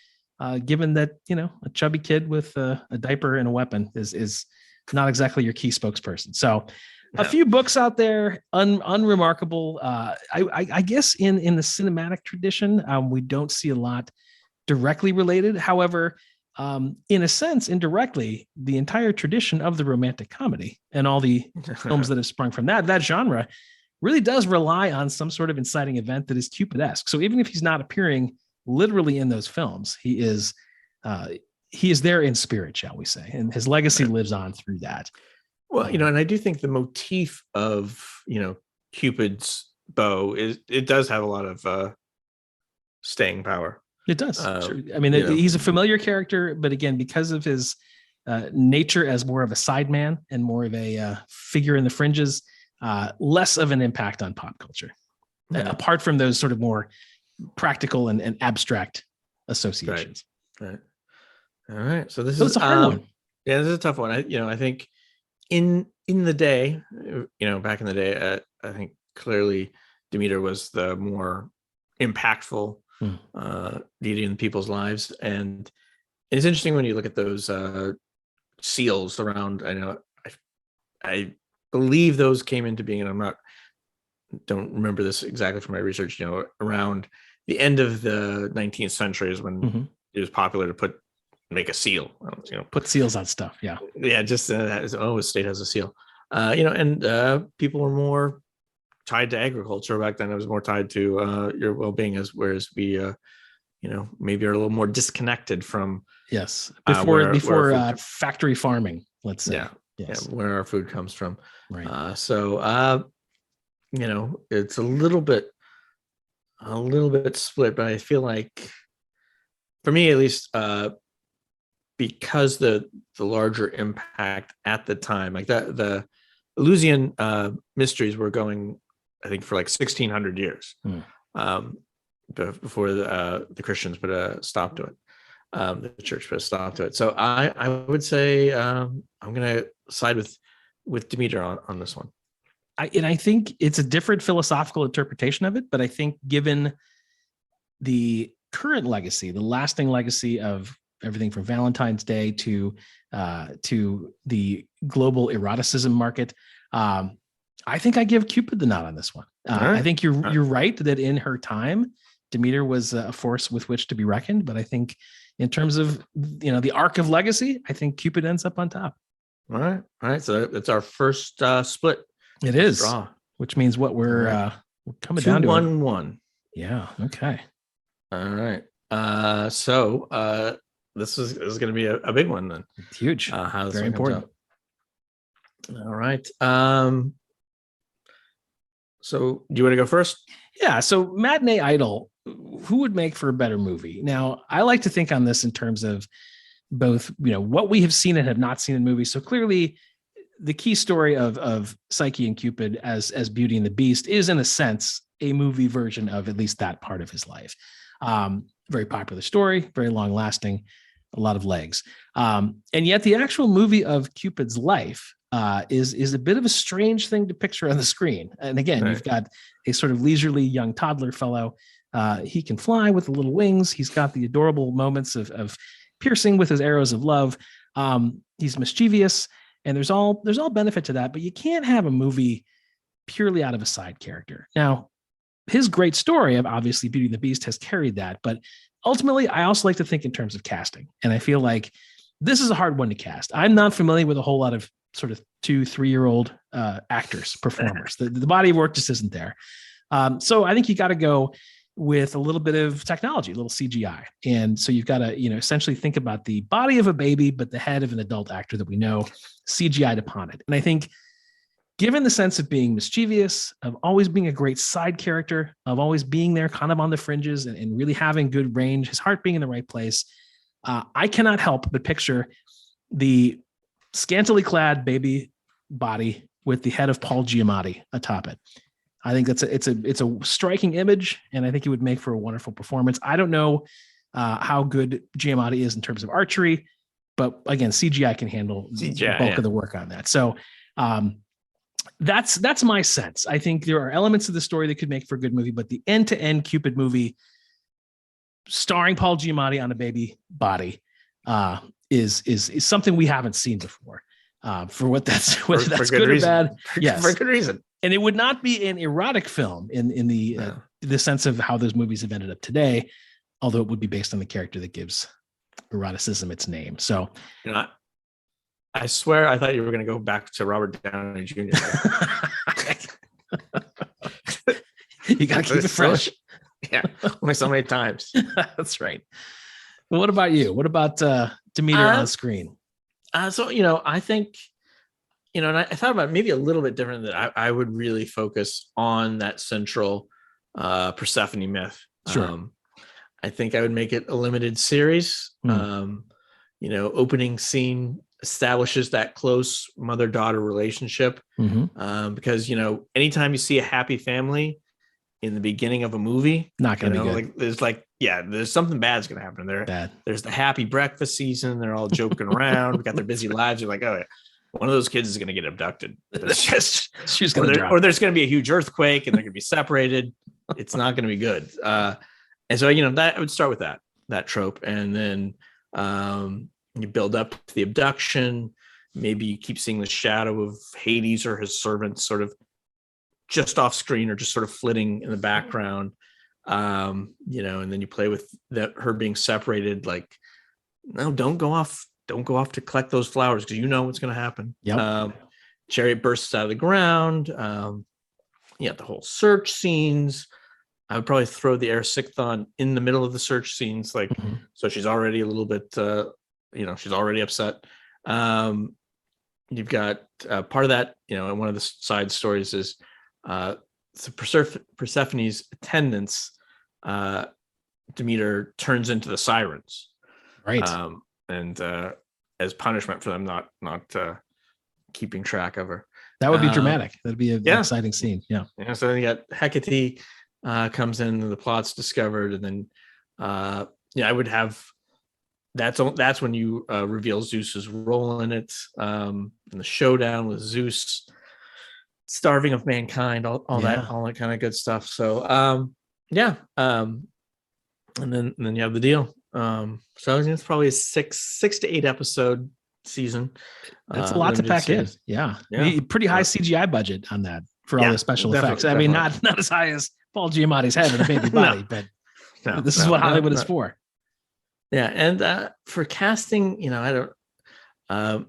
given that, a chubby kid with a diaper and a weapon is not exactly your key spokesperson. So a few books out there, unremarkable. I guess in the cinematic tradition, we don't see a lot directly related. However, in a sense, indirectly, the entire tradition of the romantic comedy and all the films that have sprung from that genre really does rely on some sort of inciting event that is Cupid-esque. So even if he's not appearing literally in those films, he is there in spirit, shall we say, and his legacy lives on through that. Well, and I do think the motif of, Cupid's bow it does have a lot of staying power. It does. Sure. I mean, he's a familiar character, but again, because of his nature as more of a sideman and more of a figure in the fringes, less of an impact on pop culture, apart from those sort of more practical and abstract associations. Right. All right. So this is a hard one. Yeah, this is a tough one. I think in the day, back in the day, I think clearly Demeter was the more impactful deity in people's lives. And it's interesting when you look at those seals around. I believe those came into being, and don't remember this exactly from my research, around the end of the 19th century is when it was popular to make a seal, put seals on stuff. Yeah. Just a state has a seal, and people were more tied to agriculture back then. It was more tied to your well-being, whereas we, maybe are a little more disconnected from before factory farming, let's say. Where our food comes from. Right. So it's a little bit split, but I feel like, for me at least, because the larger impact at the time, like that, the Eleusinian mysteries were going, I think, for like 1600 years before the Christians put a stop to it. The church put a stop to it. So I would say I'm going to side with Demeter on this one. I think it's a different philosophical interpretation of it, but I think given the current legacy, the lasting legacy of everything from Valentine's Day to the global eroticism market, I think I give Cupid the nod on this one. Right. I think you're right that in her time, Demeter was a force with which to be reckoned. But I think in terms of the arc of legacy, I think Cupid ends up on top. All right. So that's our first split. It is, draw. Which means what we're coming down to 2-1-1. Yeah. Okay. All right. So this is going to be a big one then. It's huge. How this very important. All right. So do you want to go first? Yeah. So Matinee Idol, who would make for a better movie? Now, I like to think on this in terms of both, what we have seen and have not seen in movies. So clearly the key story of Psyche and Cupid as Beauty and the Beast is, in a sense, a movie version of at least that part of his life. Very popular story, very long lasting, a lot of legs. And yet the actual movie of Cupid's life, is a bit of a strange thing to picture on the screen. And again, you've got a sort of leisurely young toddler fellow. He can fly with the little wings. He's got the adorable moments of piercing with his arrows of love. He's mischievous, and there's all benefit to that. But you can't have a movie purely out of a side character. Now, his great story of obviously Beauty and the Beast has carried that, but ultimately, I also like to think in terms of casting, and I feel like this is a hard one to cast. I'm not familiar with a whole lot of sort of 2-3-year-old actors, performers. The body of work just isn't there. So I think you got to go with a little bit of technology, a little CGI. And so you've got to, essentially think about the body of a baby, but the head of an adult actor that we know CGI'd upon it. And I think given the sense of being mischievous, of always being a great side character, of always being there kind of on the fringes and really having good range, his heart being in the right place, I cannot help but picture the scantily clad baby body with the head of Paul Giamatti atop it. I think it's a striking image, and I think it would make for a wonderful performance. I don't know how good Giamatti is in terms of archery, but again, CGI can handle the bulk of the work on that. So that's my sense. I think there are elements of the story that could make for a good movie, but the end-to-end Cupid movie starring Paul Giamatti on a baby body is something we haven't seen before. For what that's whether that's good or bad, yes, for good reason. And it would not be an erotic film in the sense of how those movies have ended up today, although it would be based on the character that gives eroticism its name. So, I swear I thought you were going to go back to Robert Downey Jr. You got to keep it fresh. Yeah, only so many times. That's right. Well, what about you? What about Demeter on screen? So, I think, and I thought about maybe a little bit different, that I would really focus on that central Persephone myth. Sure. I think I would make it a limited series. Opening scene establishes that close mother-daughter relationship. Because, anytime you see a happy family in the beginning of a movie, not going to be good. There's something bad's going to happen there. There's the happy breakfast season. They're all joking around. We got their busy lives. You're like, oh, yeah, one of those kids is going to get abducted. She's going to drop. Or there's going to be a huge earthquake and they're going to be separated. It's not going to be good. And so, that I would start with that trope. And then you build up to the abduction. Maybe you keep seeing the shadow of Hades or his servants sort of just off screen or just sort of flitting in the background. And then you play with her being separated. Like, no, don't go off to collect those flowers, because what's going to happen. Chariot bursts out of the ground. The whole search scenes. I would probably throw the Erisichthon in the middle of the search scenes, so she's already a little bit, she's already upset. You've got part of that, and one of the side stories is Persephone's attendants. Demeter turns into the sirens, right? And as punishment for them not keeping track of her. That would be dramatic. That'd be an exciting scene. Yeah. So then you got Hecate comes in, and the plot's discovered, and then I would have that's when you reveal Zeus's role in it, and the showdown with Zeus starving of mankind, all that kind of good stuff. So and then you have the deal. So it's probably a 6 to 8 episode season. That's a lot to pack in. Yeah. Pretty high CGI budget on that for all the special effects. I mean, not as high as Paul Giamatti's head and a baby body, but this is what Hollywood is for. Yeah, and for casting, I don't know.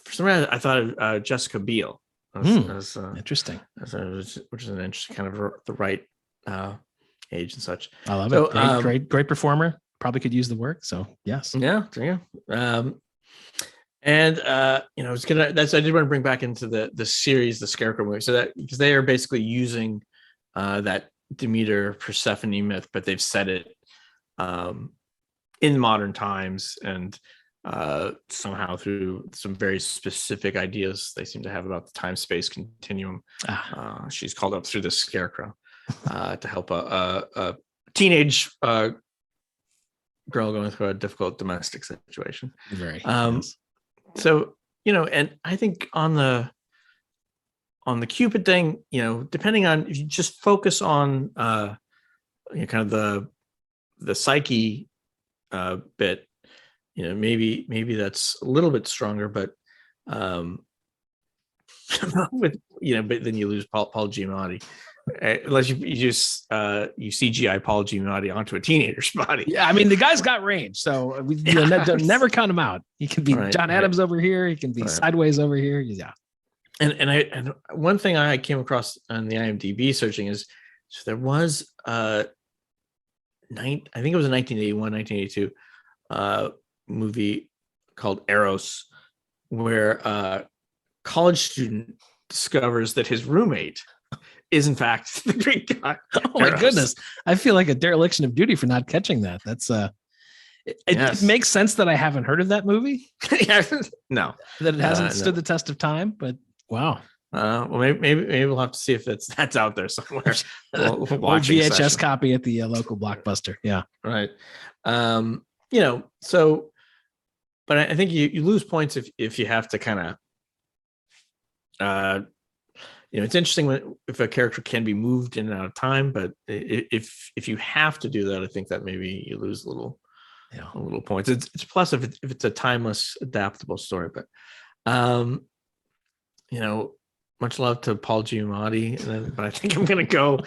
For some reason, I thought of Jessica Biel. As interesting. Which is an interesting kind of the right age and such. I love it. Great performer. Probably could use the work. So yes. Yeah. And I did want to bring back into the series, the Scarecrow movie, so that because they are basically using that Demeter Persephone myth, but they've set it in modern times, and somehow through some very specific ideas they seem to have about the time-space continuum. She's called up through the Scarecrow to help a teenage girl going through a difficult domestic situation. Very. So and I think on the Cupid thing, depending on, if you just focus on kind of the psyche bit, maybe that's a little bit stronger, but but then you lose Paul Giamatti, unless you just you CGI Paul Giamatti onto a teenager's body. Yeah, I mean, the guy's got range, so we never count him out. He can be John Adams over here. He can be sideways over here. Yeah. And one thing I came across on the IMDb searching is, so there was I think it was a 1981, 1982 movie called Eros, where a college student discovers that his roommate is in fact the Greek god. Oh my goodness. I feel like a dereliction of duty for not catching that. That's it makes sense that I haven't heard of that movie. No. That it hasn't stood the test of time, but wow. Well, maybe we'll have to see if that's out there somewhere. Or VHS copy at the local Blockbuster. Yeah. Right. So, but I think you lose points if you have to kind of, it's interesting if a character can be moved in and out of time, but if you have to do that, I think that maybe you lose a little points. It's plus if it's a timeless, adaptable story, but much love to Paul Giamatti, but I think I'm gonna go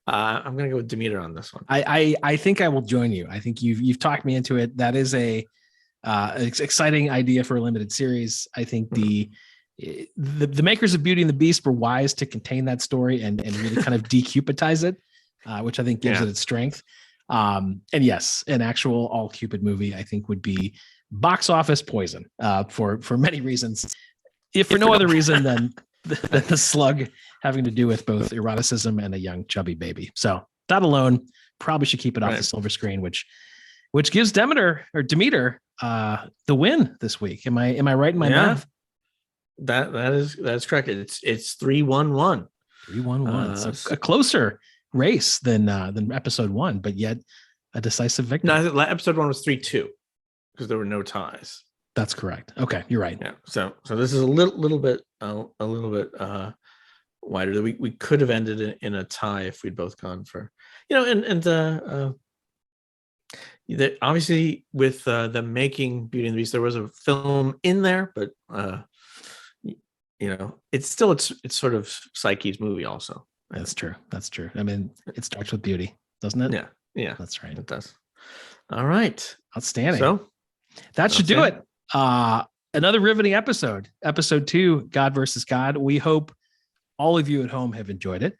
with Demeter on this one. I think I will join you. I think you've talked me into it. That is a exciting idea for a limited series. I think the makers of Beauty and the Beast were wise to contain that story and really kind of decupidize it, which I think gives it its strength. And yes, an actual all Cupid movie, I think, would be box office poison for many reasons. If for no other reason than the slug having to do with both eroticism and a young chubby baby. So that alone probably should keep it off the silver screen, which gives Demeter the win this week. Am I right in my math? That's correct. It's 3-1-1. 3-1-1. So a closer race than episode 1, but yet a decisive victory. No, episode 1 was 3-2 because there were no ties. That's correct. Okay, you're right. Yeah. So this is a little bit wider. We could have ended in a tie if we'd both gone for, obviously with the making Beauty and the Beast, there was a film in there, but it's still it's sort of Psyche's movie also. That's true. I mean, it starts with beauty, doesn't it? Yeah. That's right. It does. All right. Outstanding. So that should do it. Another riveting episode 2, God versus God. We hope all of you at home have enjoyed it.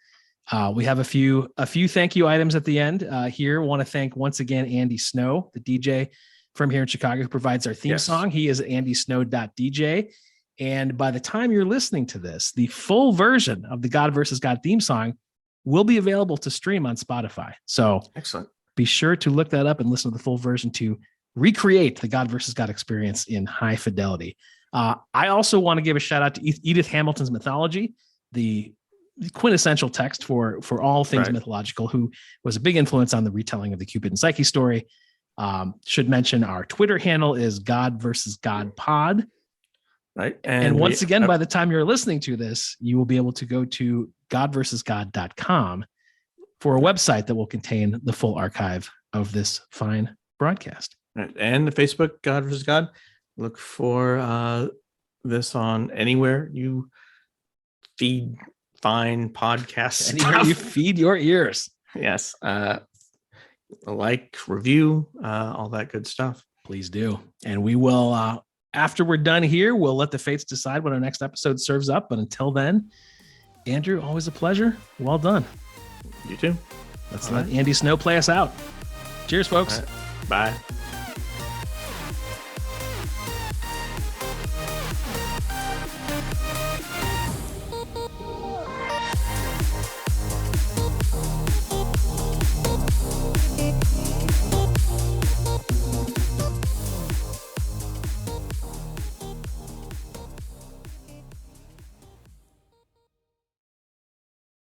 We have a few thank you items at the end here. Want to thank once again Andy Snow, the DJ from here in Chicago, who provides our theme song. He is at andysnow.dj. And by the time you're listening to this, the full version of the God versus God theme song will be available to stream on Spotify. So excellent. Be sure to look that up and listen to the full version to recreate the God versus God experience in high fidelity. I also want to give a shout out to Edith Hamilton's Mythology, the quintessential text for all things mythological, who was a big influence on the retelling of the Cupid and Psyche story. Should mention our Twitter handle is God versus God Pod. Right. And once again, by the time you're listening to this, you will be able to go to godversusgod.com for a website that will contain the full archive of this fine broadcast. And the Facebook God versus God. Look for this on anywhere you feed fine podcasts. Anywhere you feed your ears. Yes. Like, review, all that good stuff. Please do. And we will, after we're done here, we'll let the fates decide what our next episode serves up. But until then, Andrew, always a pleasure. Well done. You too. Let's let Andy Snow play us out. Cheers, folks. Bye.